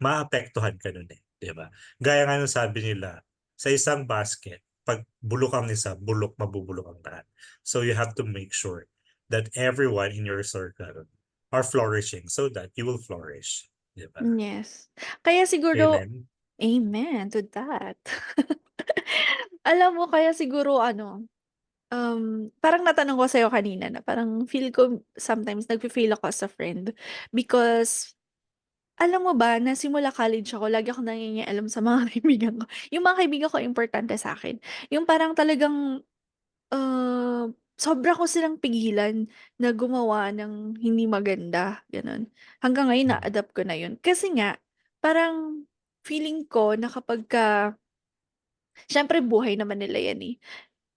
maapektuhan ka nun diba? Gaya nga nung sabi nila, sa isang basket, pag bulok ang isa, mabubulok ang lahat. So you have to make sure that everyone in your circle are flourishing so that you will flourish. Diba? Yes. Kaya siguro, Amen? amen to that. Alam mo, kaya siguro parang natanong ko sa'yo kanina na parang feel ko sometimes nagfe-fail ako as a friend because alam mo ba na simula college ako lagi akong nangingialam sa mga kaibigan ko. Yung mga kaibigan ko importante sa'kin. Yung parang talagang, sobra ko silang pigilan na gumawa ng hindi maganda, gano'n. Hanggang ngayon Hmm. na-adapt ko na yun. Kasi nga parang feeling ko na kapagka siyempre buhay naman nila yan, eh.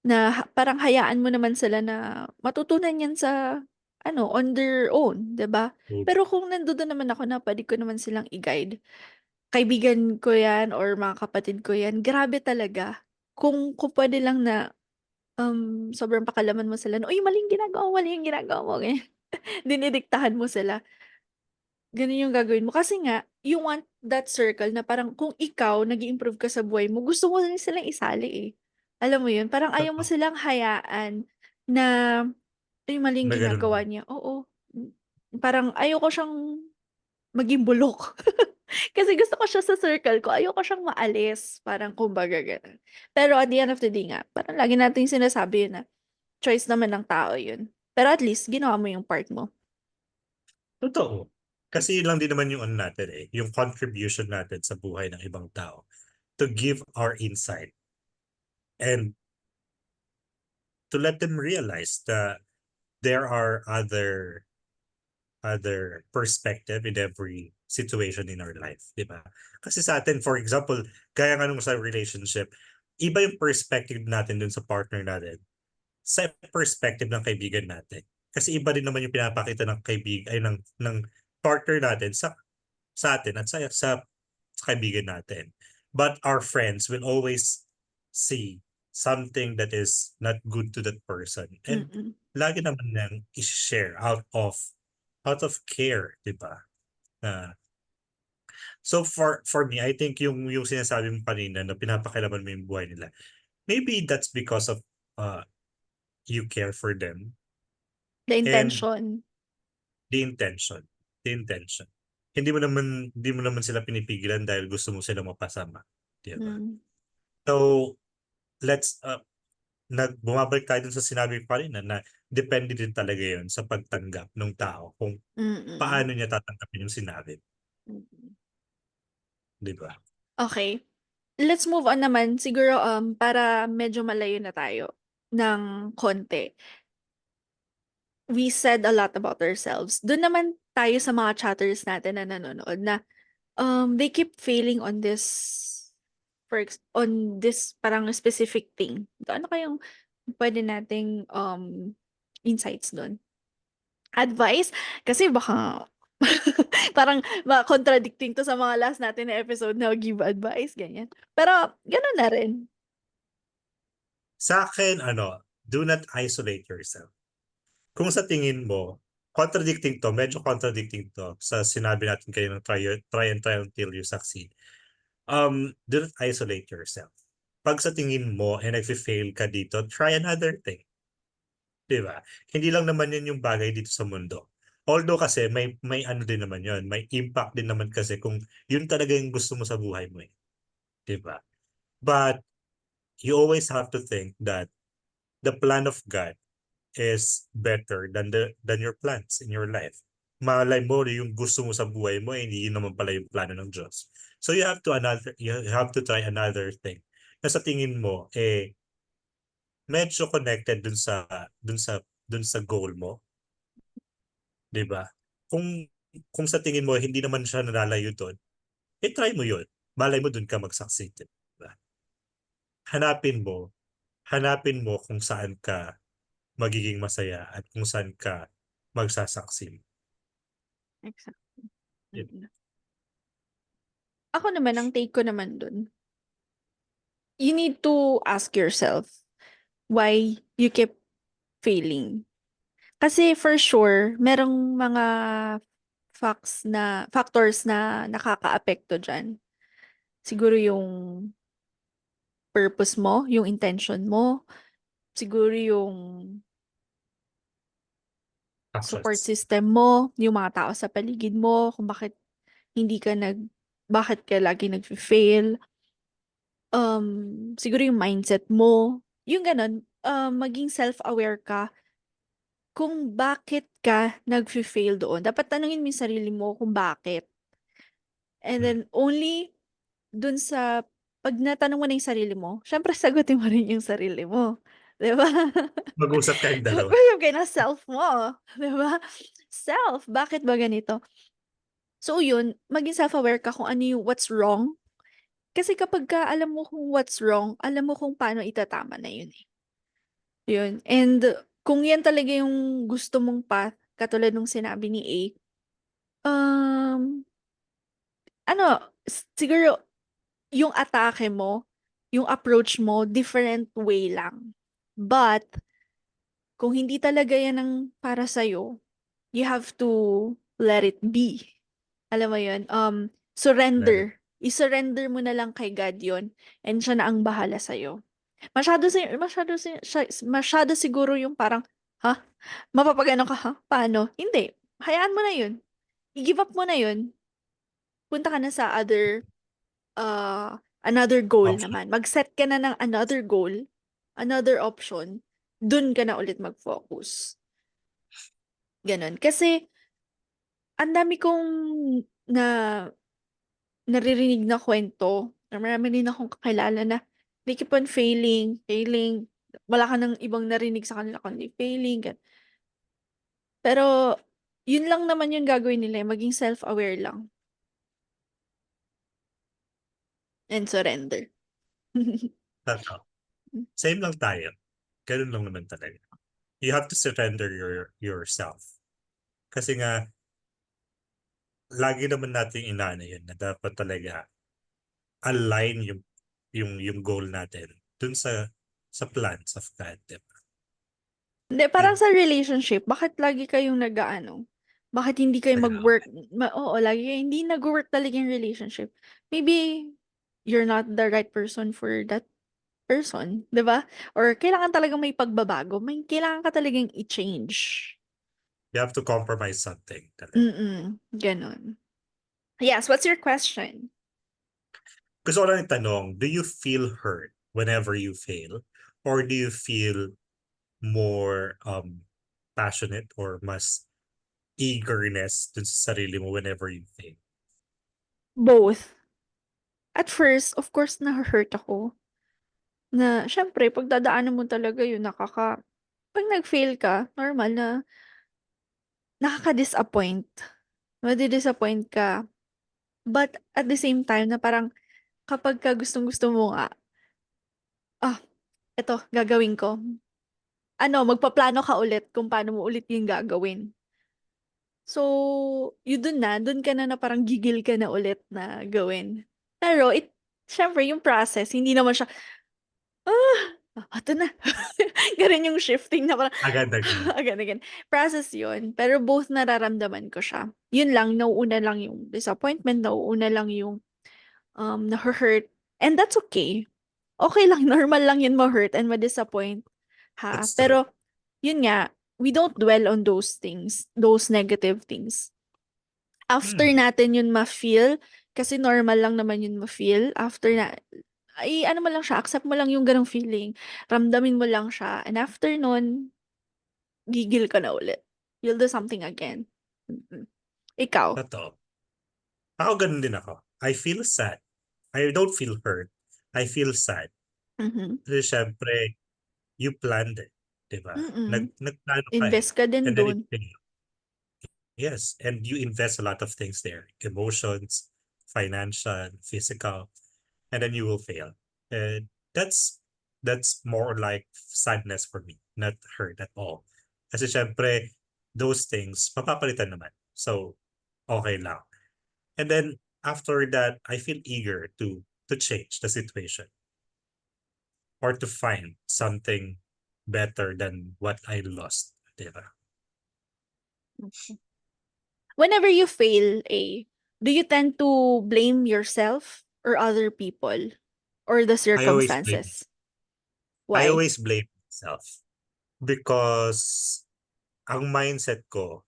Na parang hayaan mo naman sila na matutunan yan sa on their own, 'di ba? Good. Pero kung nandoon naman ako na puwede ko naman silang i-guide, kaibigan ko 'yan or mga kapatid ko 'yan, grabe talaga. Kung puwede lang na, sobrang pakalaman mo sila na, "Uy, mali yung ginagawa mo," ganyan. Dinidiktahan mo sila. Gano'n yung gagawin mo kasi nga you want that circle na parang kung ikaw nag-i-improve ka sa buhay mo, gusto mo rin silang isali, eh. Alam mo yun, parang ayaw mo Totoo. silang hayaan na, "Ay, mali yung Na ganun ginagawa man. niya." Oo, parang ayoko siyang maging bulok. Kasi gusto ko siya sa circle ko, ayoko siyang maalis, parang kumbaga gano'n. Pero at the end of the day nga, parang lagi nating sinasabi yun na choice naman ng tao yun. Pero at least ginawa mo yung part mo. Totoo. Kasi yun lang din naman yung ano natin yung contribution natin sa buhay ng ibang tao. To give our insight and to let them realize that there are other perspective in every situation in our life, di ba? Kasi sa atin, for example, gaya nga nung sa relationship, iba yung perspective natin dun sa partner natin sa perspective ng kaibigan natin. Kasi iba din naman yung pinapakita ng ng partner natin sa atin at sa kaibigan natin. But our friends will always see something that is not good to that person. And Mm. lagi naman nang i-share out of care, 'di ba? Na so for me, I think yung sinasabi mo kanina na pinapakialaman mo yung buhay nila. Maybe that's because of uh you care for them The and intention. the intention. The intention. Hindi mo naman sila pinipigilan dahil gusto mo sila mapasama, 'di ba? Hmm. So let's bumabalik tayo dun sa sinabi ko kanina na depende din talaga 'yun sa pagtanggap ng tao kung Mm. paano niya tatanggapin yung sinabi, Mm. 'di ba? Okey. Let's move on naman siguro, para medyo malayo na tayo ng konti. We said a lot about ourselves. Dun naman tayo sa mga chatters natin na nanonood na, they keep failing on this parang specific thing. Ano kayang puwede nating, insights dun? Advice? Kasi baka parang contradicting to sa mga last natin na episode na give advice, ganyan. Pero, gano'n na rin. Sa akin, do not isolate yourself. Kung sa tingin mo, medyo contradicting to sa sinabi natin kayo ng try and try until you succeed. Do not isolate yourself. Pag sa tingin mo, nag-fail ka dito, try another thing. Diba? Hindi lang naman yun yung bagay dito sa mundo. Although kasi may ano din naman yun, may impact din naman kasi kung yun talaga yung gusto mo sa buhay mo eh. Diba? But you always have to think that the plan of God is better than your plans in your life. Malay mo yung gusto mo sa buhay mo hindi yun naman pala yung plano ng Diyos. So you have to try another thing. Na sa tingin mo medyo connected dun sa goal mo, 'di ba? Kung sa tingin mo hindi naman siya nalalayo doon, try mo 'yun. Malay mo dun ka mag-succeed, 'di ba? Hanapin mo, hanapin mo kung saan ka magiging masaya at kung saan ka magsasucceed. Exactly. Yun. Ako naman, ang take ko naman dun, you need to ask yourself why you keep failing. Kasi for sure, merong mga factors na nakakaapekto dyan. Siguro yung purpose mo, yung intention mo, siguro yung support Actions. system mo, yung mga tao sa paligid mo, kung bakit ka lagi nag-fail. Siguro yung mindset mo, yung ganun, maging self-aware ka kung bakit ka nag-fail doon. Dapat tanungin mo yung sarili mo kung bakit. And then only dun sa pag natanong mo na yung sarili mo, syempre sagutin mo rin yung sarili mo. 'Di ba? Mag-usap kayong dalawa. Mag-usap kayo ng self mo. 'Di ba? Self, bakit ba ganito? So yun, maging self-aware ka kung ano yung what's wrong. Kasi kapag ka alam mo kung what's wrong, alam mo kung paano itatama na yun eh. Yun. And kung yan talaga yung gusto mong path, katulad nung sinabi ni A, um, siguro yung atake mo, yung approach mo, different way lang. But, kung hindi talaga yan ang para sa'yo, you have to let it be. Alam mo yun? Surrender. I-surrender mo na lang kay God yun. And siya na ang bahala sa'yo. Masyado siguro yung parang, ha? Mapapagano ka, ha? Paano? Hindi. Hayaan mo na yun. I-give up mo na yun. Punta ka na sa another goal Option. naman. Mag-set ka na ng another goal, another option, dun ka na ulit mag-focus. Ganon. Kasi, ang dami kong na naririnig na kwento, marami rin akong kakilala na they keep on failing, wala ka ng ibang narinig sa kanila kundi failing. Pero, yun lang naman yung gagawin nila, maging self-aware lang. And surrender. Totoo. Same lang tayo. Ganun lang naman talaga. You have to surrender yourself. Kasi nga, lagi naman natin inaano yun na dapat talaga align yung goal natin dun sa plans of God. Diba? Hindi, parang sa relationship, bakit lagi kayong bakit hindi kayo mag-work? Oo, lagi kayo, hindi nag-work talaga yung relationship. Maybe, you're not the right person for that person, di ba? Or kailangan talagang may pagbabago. Kailangan ka talagang i-change. You have to compromise something. Ganon. Yes, what's your question? Gusto ko lang itanong, do you feel hurt whenever you fail? Or do you feel more passionate or mas eagerness dun sa sarili mo whenever you fail? Both. At first, of course, na-hurt ako. Na, syempre, pagdadaanan mo talaga yun, pag nag-fail ka, normal na nakaka-disappoint. Madi-disappoint ka. But at the same time na parang kapag ka gustong-gusto mo nga, eto, gagawin ko. Magpaplano ka ulit kung paano mo ulit yung gagawin. So, yun dun ka na parang gigil ka na ulit na gawin. Pero syempre yung process, hindi naman siya, ito na. Ganun yung shifting na parang, Agad-agad. again. Process yun. Pero both nararamdaman ko siya. Yun lang, nauuna lang yung disappointment, nauuna lang yung na-hurt. And that's okay. Okay lang, normal lang yun ma-hurt and ma-disappoint. Ha? That's true. Pero, yun nga, we don't dwell on those things, those negative things. After Hmm. natin yun ma-feel, kasi normal lang naman yun ma-feel, after na, ay ano mo lang siya, accept mo lang yung ganong feeling, ramdamin mo lang siya, and after nun, gigil ka na ulit. You'll do something again. Mm-mm. Ikaw? Totoo. Ako ganun din ako. I feel sad. I don't feel hurt. I feel sad. Mhm. Kasi syempre, you planned it. Diba? Mm-mm. Nagplano ka eh. Invest ka din And then it dun. failed. Yes. And you invest a lot of things there. Emotions, financial, physical. And then you will fail. And that's more like sadness for me, not hurt at all. Kasi syempre, those things, mapapalitan naman. So, okay lang. And then after that, I feel eager to change the situation or to find something better than what I lost. Diba? Whenever you fail, do you tend to blame yourself or other people or the I always blame circumstances? I Why? always blame myself because ang mindset ko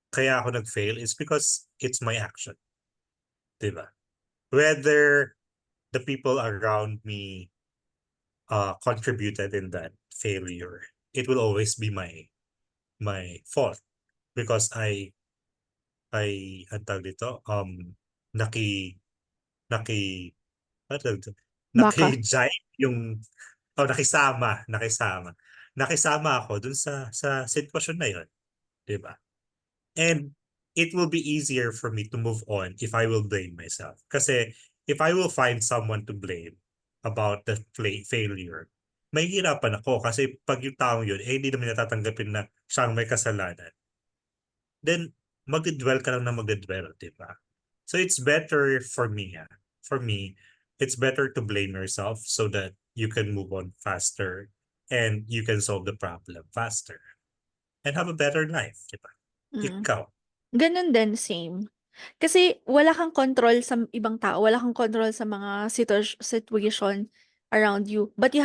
kaya ako nag-fail is because it's my action. Diba? Whether the people around me contributed in that failure, it will always be my fault because ang tawag dito, naki naki ano tawag dito? Baka. Naki-jive yung nakisama. Nakisama ako dun sa sitwasyon na yun, 'di ba? And it will be easier for me to move on if I will blame myself. Kasi if I will find someone to blame about the failure, mahihirapan ako kasi pag yung taong yun, hindi naman natatanggapin na siyang may kasalanan, then magdedwell ka lang na magdedwell, di ba? So it's better for me, it's better to blame yourself so that you can move on faster and you can solve the problem faster and have a better life, di ba? Mm. Ikaw. Ganun din, same. Kasi wala kang control sa ibang tao, wala kang control sa mga situation around you. But you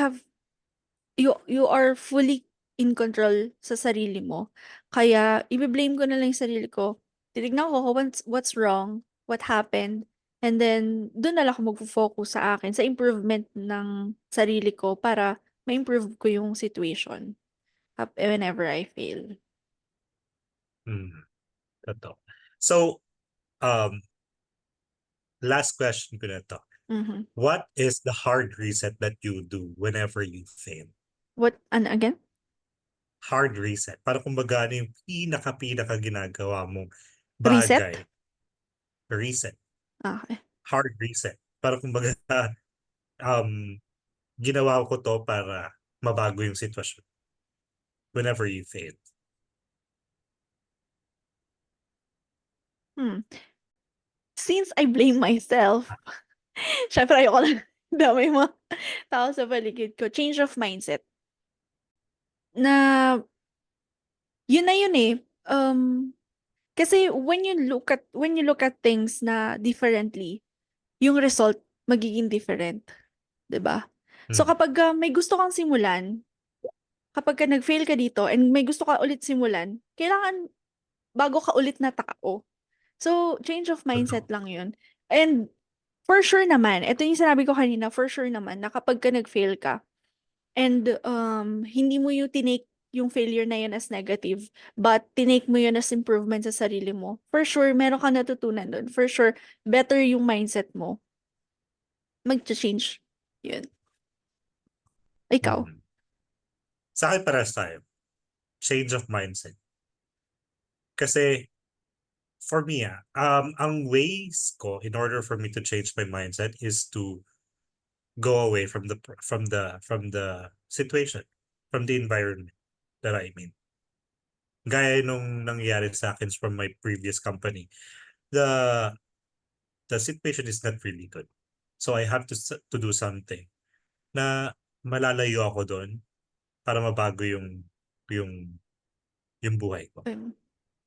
are fully in control sa sarili mo. Kaya, i-blame ko na lang yung sarili ko. Titignan ko kung what's wrong, what happened, and then, doon na lang ako magfo-focus sa akin, sa improvement ng sarili ko para ma-improve ko yung situation whenever I fail. Mm, totoo. So, um, last question ko na to. Mhm. What is the hard reset that you do whenever you fail? What, ano again? Hard reset. Para kumbaga ano yung pinaka ginagawa mong Reset? bagay. Reset. Okay. Hard reset. Para kumbaga um, ginawa ko to para mabago yung sitwasyon whenever you fail. Since I blame myself, syempre ayoko na damay mga tao sa paligid ko. Change of mindset. Na, yun na yun eh. Kasi when you look at things na differently, yung result magiging different, 'di ba? So Mm, kapag may gusto kang simulan, kapag nag-fail ka dito and may gusto ka ulit simulan, kailangan bago ka ulit na tao. So change of mindset totoo. lang yun. And for sure naman, ito yung sinabi ko kanina, for sure naman na kapag nag-fail ka and hindi mo yung tinake yung failure na yun as negative, but tinake mo yun as improvement sa sarili mo, for sure, meron ka natutunan doon. For sure, better yung mindset mo. Mag-change. Yun. Ikaw. Mm. Sa akin parehas tayo. Change of mindset. Kasi for me, ang ways ko in order for me to change my mindset is to go away from the situation, from the environment that I'm in. Gaya nung nangyari sa akin from my previous company. The the situation is not really good. So I have to do something na malalayo ako doon para mabago yung yung buhay ko.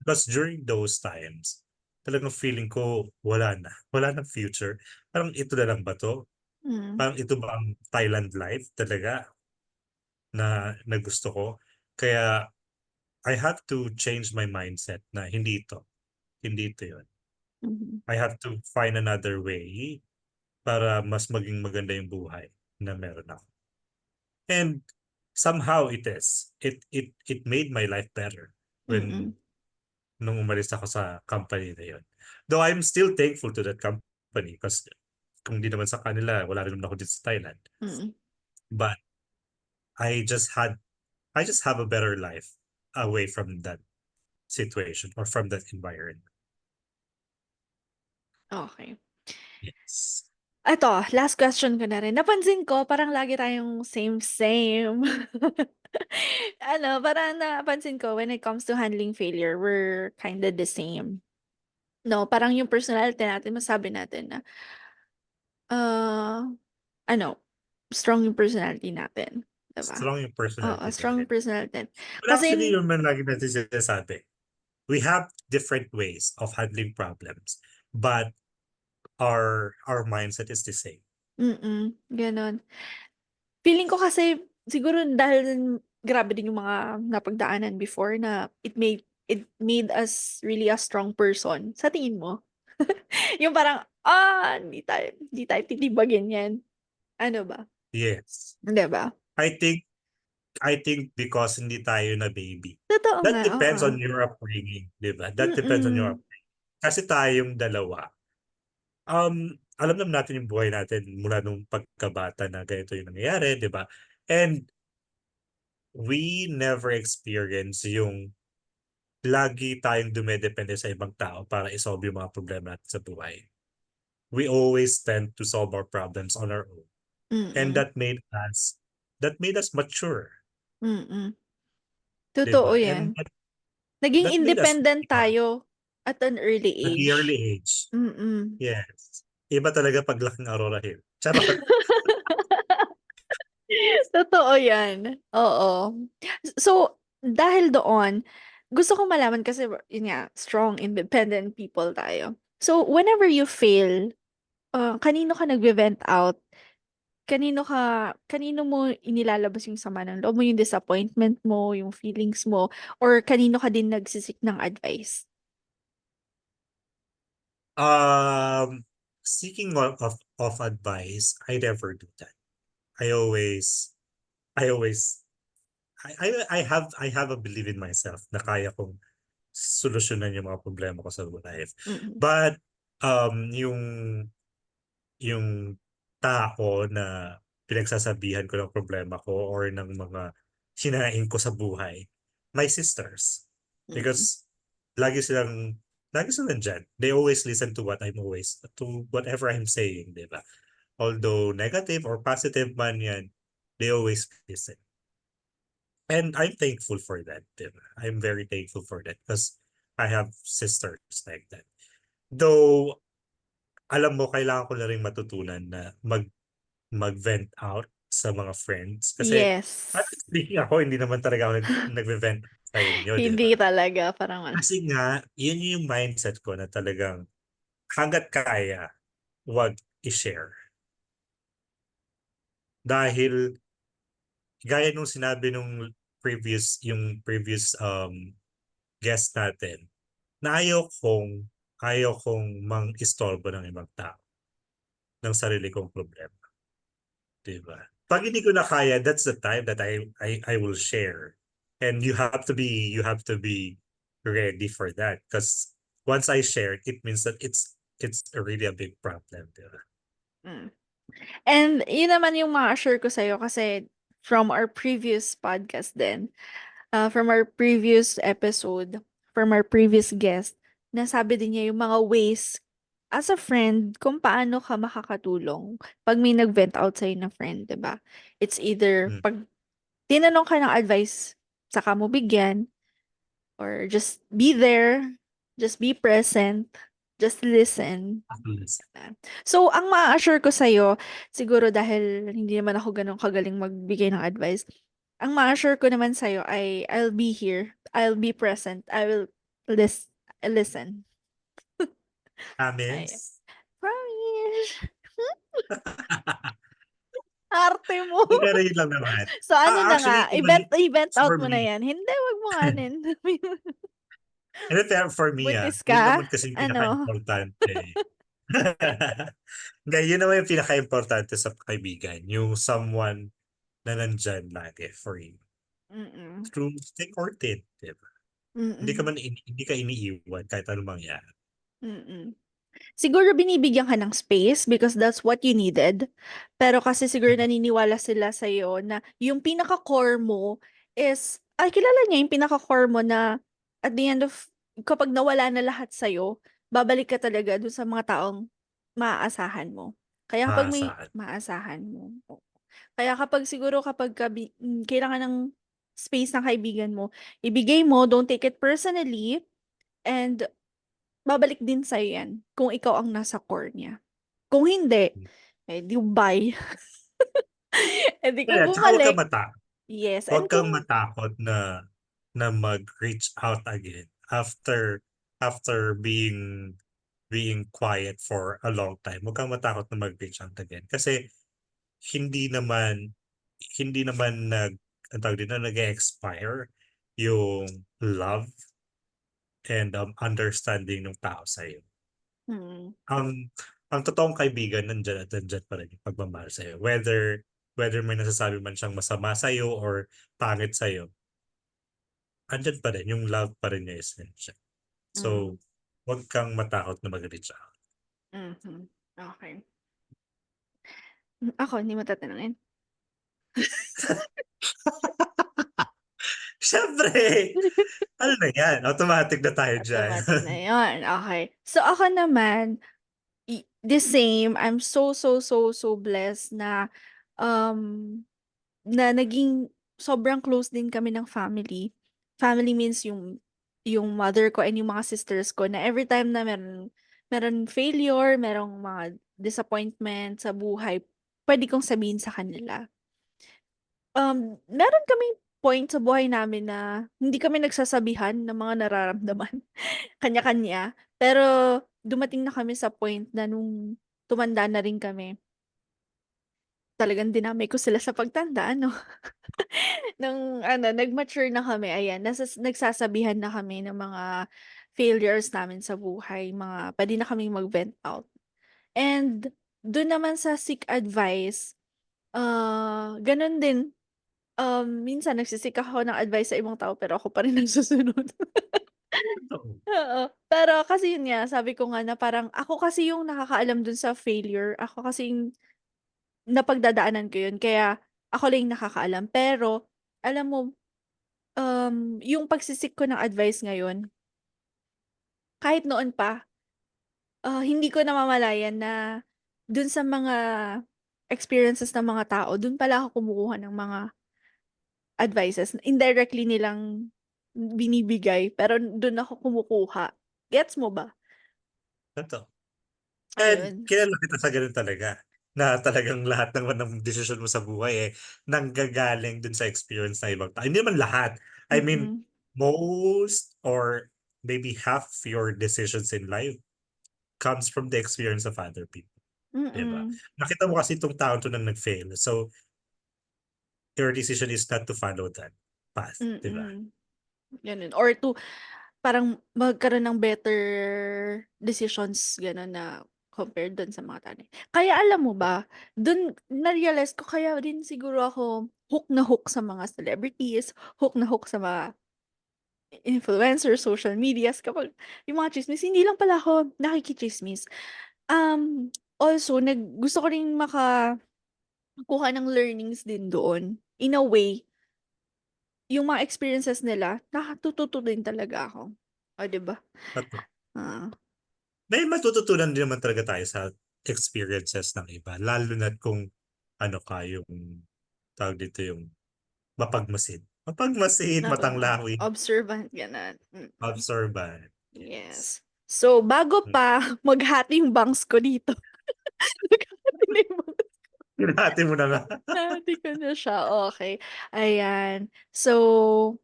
Because during those times, talagang feeling ko wala na. Wala nang future. Parang ito na lang ba to? Mm. Parang ito ba ang Thailand life talaga na gusto ko? Kaya I have to change my mindset na hindi ito. Hindi ito yun. Mhm. I have to find another way para mas maging maganda yung buhay na meron ako. And somehow it is. It made my life better Mm. nung umalis ako sa company na yun. Though I'm still thankful to that company because kung di naman sa kanila, wala rin naman ako dito sa Thailand. Mm. But I just have a better life away from that situation or from that environment. Okay. Yes. Eto, last question ko na rin. Napansin ko parang lagi tayong same. Ano, parang napansin ko when it comes to handling failure, we're kinda the same. No, parang yung personality natin masabi natin na, ah, ano, strong yung personality natin, 'di ba? Strong yung Oo, personality strong yung natin. personality natin. But Kasi actually, yun man lagi natin sinasabi. We have different ways of handling problems, but our mindset is the same. gano'n. Feeling ko kasi siguro dahil grabe din yung mga napagdaanan before na it made us really a strong person. Sa tingin mo? Yung parang, hindi tayo titibagin yan. Ano ba? Yes. 'Di ba? I think I think because hindi tayo na baby. Totoo That nga, depends oo. on your upbringing, 'di ba? That depends on your Mm. upbringing. Kasi tayong dalawa, alam naman natin yung buhay natin mula nung pagkabata na ganito yung nangyayari, 'di ba? And we never experience yung lagi tayong dumedepende sa ibang tao para isolve yung mga problema natin sa buhay. We always tend to solve our problems on our own. And Mm. that made us mature, Mm. 'di Totoo ba? And yan. Naging that made us independent smart tayo at an early at the early age. age. Mm. Yes. Iba talaga paglaking Aurora Hill. Charot. Totoo yan, oo. So, dahil doon, gusto ko malaman kasi yun nga, strong, independent people tayo. So, whenever you fail, kanino ka nagve-vent out? Kanino mo inilalabas yung sama ng loob mo, yung disappointment mo, yung feelings mo, or kanino ka din nagsisik ng advice? Um, Seeking of advice, I never do that. I always I always I have a belief in myself na kaya kong solusyonan yung mga problema ko sa life. Mm. But yung tao na pinagsasabihan ko ng problema ko or ng mga hinaing ko sa buhay, my sisters. Mm. Because lagi silang lagi silang dyan. They always listen to whatever I'm saying, di ba? Although negative or positive man yan, they always listen. And I'm thankful for that, di ba? I'm very thankful for that because I have sisters like that. Though, alam mo, kailangan ko na rin matutunan na mag-vent out sa mga friends. Kasi, Yes. speaking ako, hindi naman talaga ako nagve-vent sa inyo, di Hindi ba? talaga, parang Kasi nga, yun yung mindset ko na talagang hanggat kaya, wag i-share. Dahil, gaya nung sinabi nung yung previous guest natin, na ayaw kong mang-istorbo ng ibang tao ng sarili kong problema. Diba? Pag hindi ko na kaya, that's the time that I will share. And you have to be ready for that. Because once I share, it means that it's really a big problem. Diba? Mm. And yun naman yung ma-assure ko sa'yo kasi from our previous podcast din, from our previous episode, from our previous guest, nasabi din niya yung mga ways as a friend kung paano ka makakatulong pag may nag-vent out sa'yo na friend, 'di ba? It's either Mm. pag tinanong ka ng advice, saka mo bigyan, or just be there, just be present, just listen. So, ang maa-assure ko sa'yo, siguro dahil hindi naman ako gano'n kagaling magbigay ng advice, ang maa-assure ko naman sa'yo ay I'll be here, I'll be present, I will listen. Ay, Promise? promise. Arte mo. Pero yun lang naman. So, ano na nga, Actually, naman, i-vent out for mo na me, yan. Hindi, wag mo anin. and then for me, Buntis yun ka? naman kasi yung Ano? pinaka-importante. Hindi, yun naman yung pinaka-importante sa kaibigan. Yung someone na nandyan lagi for you. Mm. Through thick or thin, diba? Mm. Hindi ka iniiwan kahit anong mangyari. Mm. Siguro binibigyan ka ng space because that's what you needed. Pero kasi siguro naniniwala sila sa'yo na yung pinaka-core mo is, ay kilala niya yung pinaka-core mo na at the end of, kapag nawala na lahat sa'yo, babalik ka talaga dun sa mga taong maaasahan mo. Kaya kapag may Maasahan. maasahan mo. Oo. Kaya kapag kailangan ng space ng kaibigan mo, ibigay mo, don't take it personally, and babalik din sa'yo yan kung ikaw ang nasa core niya. Kung hindi, eh di bye. Eh di ka Kaya, tsaka huwag kang bumalik. matakot. Yes, Huwag and kang kung matakot na mag-reach out again after being quiet for a long time. Huwag kang matakot na mag-reach out again. Kasi hindi naman hindi naman ang tawag dito, nag-expire yung love and understanding ng tao sa'yo. mm, Ang totoong kaibigan nandiyan at nandiyan pa rin yung pagmamahal sa'yo. Whether may nasasabi man siyang masama sa'yo or pangit sa'yo, andyan pa rin, yung love pa rin niya essential. So, mm, huwag kang matakot na mag-reach out. mhm. Okay. Ako, hindi mo tatanungin? Siyempre! Ano na yan? Automatic na tayo dyan. Automatic na yun. Okay. So, ako naman, the same. I'm so, so, so, so blessed um, na naging sobrang close din kami ng family. Family means yung mother ko and yung mga sisters ko na every time na meron failure, merong mga disappointment sa buhay, pwede kong sabihin sa kanila. Meron kaming point sa buhay namin na hindi kami nagsasabihan ng mga nararamdaman, kanya-kanya. Pero dumating na kami sa point na nung tumanda na rin kami, talagang dinamay ko sila sa pagtanda, ano. Nung ano, nag-mature na kami, ayan, nagsasabihan na kami ng mga failures namin sa buhay, puwede na kaming mag-vent out. And dun naman sa seek advice, ganun din, minsan nagse-seek ako ng advice sa ibang tao pero ako pa rin nagsusunod. Totoo. Oo, pero kasi yun nga, sabi ko nga na parang ako kasi yung nakakaalam dun sa failure, ako kasi yung napagdadaanan ko yun kaya ako lang yung nakakaalam. Pero alam mo, yung ko ng advice ngayon, kahit noon pa, hindi ko namamalayan na dun sa mga experiences ng mga tao, dun pala ako kumukuha ng mga advices. Indirectly nilang binibigay, pero dun ako kumukuha. Gets mo ba? Totoo. And Ayun. kilala kita sa ganun talaga, na talagang lahat naman ng desisyon mo sa buhay, nanggagaling dun sa experience ng ibang tao. Hindi naman lahat. I mean, Mm. most or maybe half of your decisions in life comes from the experience of other people, 'di ba? Mm. Nakita mo kasi 'tong tao 'to na nag-fail. So, your decision is not to follow that path, 'di ba? Mm. Ganun or to parang magkaroon ng better decisions gano'n na compared dun sa mga tatay. Kaya alam mo ba, dun na-realize ko kaya din siguro ako hook na hook sa mga celebrities, hook na hook sa mga influencers, social medias kapag yung mga tsismis, hindi lang pala ako nakikitsismis. Also gusto ko rin makakuha ng learnings din doon. In a way, yung mga experiences nila, nakatututo din talaga ako. Oh, 'di ba? Totoo. Ah, May matututunan din naman talaga tayo sa experiences ng iba, lalo na't kung ano ka, yung tawag dito, yung mapagmasid, Mapagmasid, matanglawin, Observant, ganun. observant. Yes. So, bago pa maghati yung bangs ko dito. Naghati na yung bangs. Hinati mo na nga. Nahati ko na siya. Okay. Ayan. So,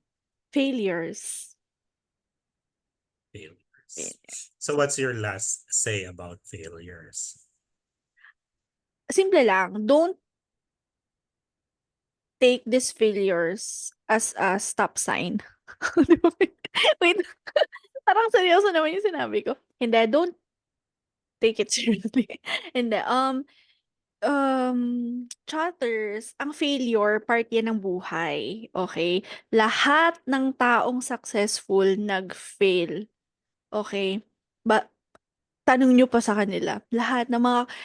failures. Failures. So what's your last say about failures? Simple lang. Don't take these failures as a stop sign. Di ba? Wait. Parang seryoso naman yung sinabi ko. Hindi, don't take it seriously. Hindi. Chatters, ang failure, part yan ng buhay. Okay? Lahat ng taong successful nag-fail. Okay? Tanong nyo pa sa kanila. Lahat ng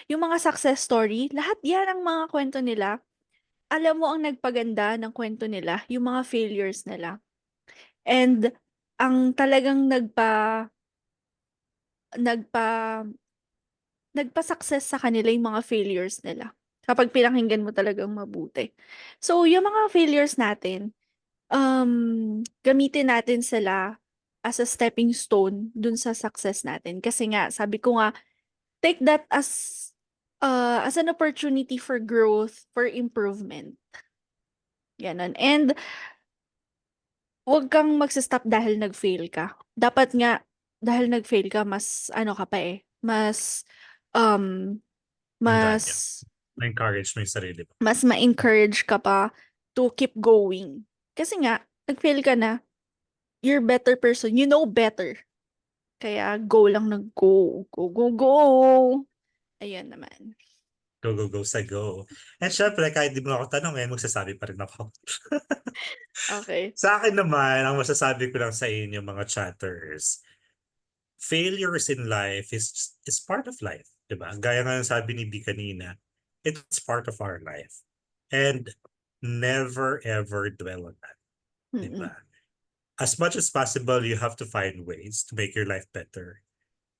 yung mga success story, lahat yan ang mga kwento nila. Alam mo ang nagpaganda ng kwento nila, yung mga failures nila. And ang talagang nagpa-success sa kanila yung mga failures nila. Kapag pinakinggan mo talagang mabuti. So, yung mga failures natin, gamitin natin sila as a stepping stone dun sa success natin. Kasi nga, sabi ko nga, take that as an opportunity for growth, for improvement. Ganon. And huwag kang magsa-stop dahil nag-fail ka. Dapat nga, dahil nag-fail ka, mas ano ka pa mas um Tandaan mas niyo. Ma-encourage mo yung sarili mo. mas ma-encourage ka pa to keep going. Kasi nga, nag-fail ka na, you're better person, you know better. Kaya go lang ng go, go, go, go. Ayun naman. Go, go, go sa go. And syempre, kahit di mo ako tanongin, magsasabi pa rin ako. Okay. Sa akin naman, ang masasabi ko lang sa inyo mga chatters, failures in life is part of life. Diba? Gaya nga ng sabi ni B kanina, it's part of our life. And never ever dwell on that. Diba? As much as possible, you have to find ways to make your life better.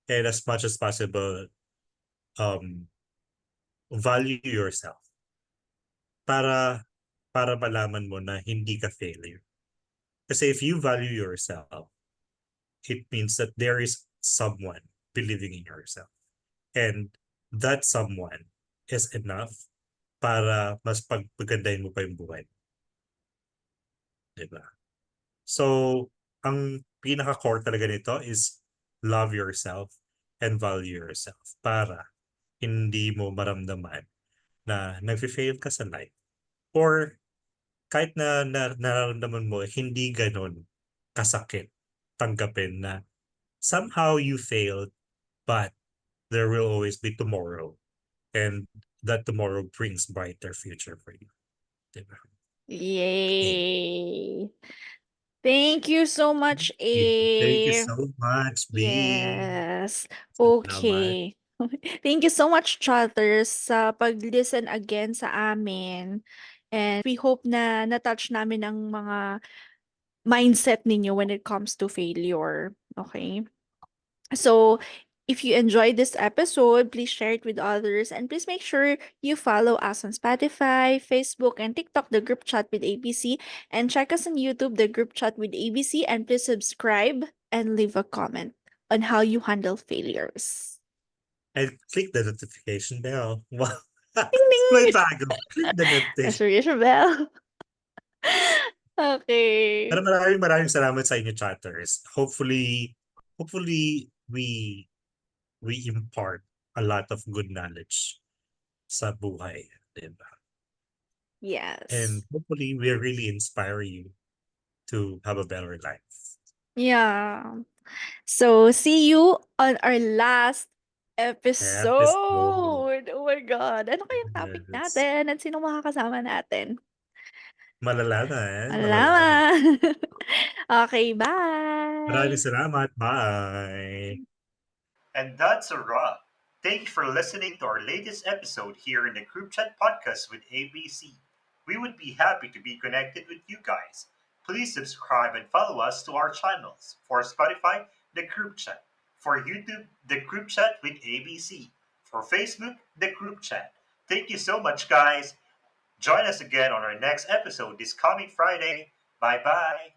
And as much as possible, value yourself. Para malaman mo na hindi ka failure. Kasi if you value yourself, it means that there is someone believing in yourself. And that someone is enough para mas pagpagandahin mo pa yung buhay. Diba? So, ang pinaka-core talaga nito is love yourself and value yourself para hindi mo maramdaman na nag-fail ka sa life. Or kahit na nararamdaman mo, hindi ganon kasakit tanggapin na somehow you failed, but there will always be tomorrow. And that tomorrow brings brighter future for you. Diba? Yay! Thank you so much, A. Thank you so much, B. Yes. Salamat. Okay. Thank you so much, Chatters, sa pag-listen again sa amin. And we hope na na-touch namin ang mga mindset ninyo when it comes to failure. Okay? So, if you enjoyed this episode, please share it with others and please make sure you follow us on Spotify, Facebook, and TikTok, The Group Chat with ABC, and check us on YouTube, The Group Chat with ABC, and please subscribe and leave a comment on how you handle failures. And click the notification bell. Wow. Ding, ding! May bago. Click the notification. Notification bell. Okay. Pero maraming salamat sa inyo, chatters. Hopefully we impart a lot of good knowledge sa buhay, diba? Yes. And hopefully we really inspire you to have a better life. Yeah. So, see you on our last episode. Oh my God. Ano kayang topic Yes. natin? At sino makakasama natin? Malalaman. Malaman. Okay, bye. Maraming salamat. Bye. And that's a wrap. Thank you for listening to our latest episode here in the Group Chat Podcast with ABC. We would be happy to be connected with you guys. Please subscribe and follow us to our channels. For Spotify, The Group Chat. For YouTube, The Group Chat with ABC. For Facebook, The Group Chat. Thank you so much, guys. Join us again on our next episode this coming Friday. Bye-bye.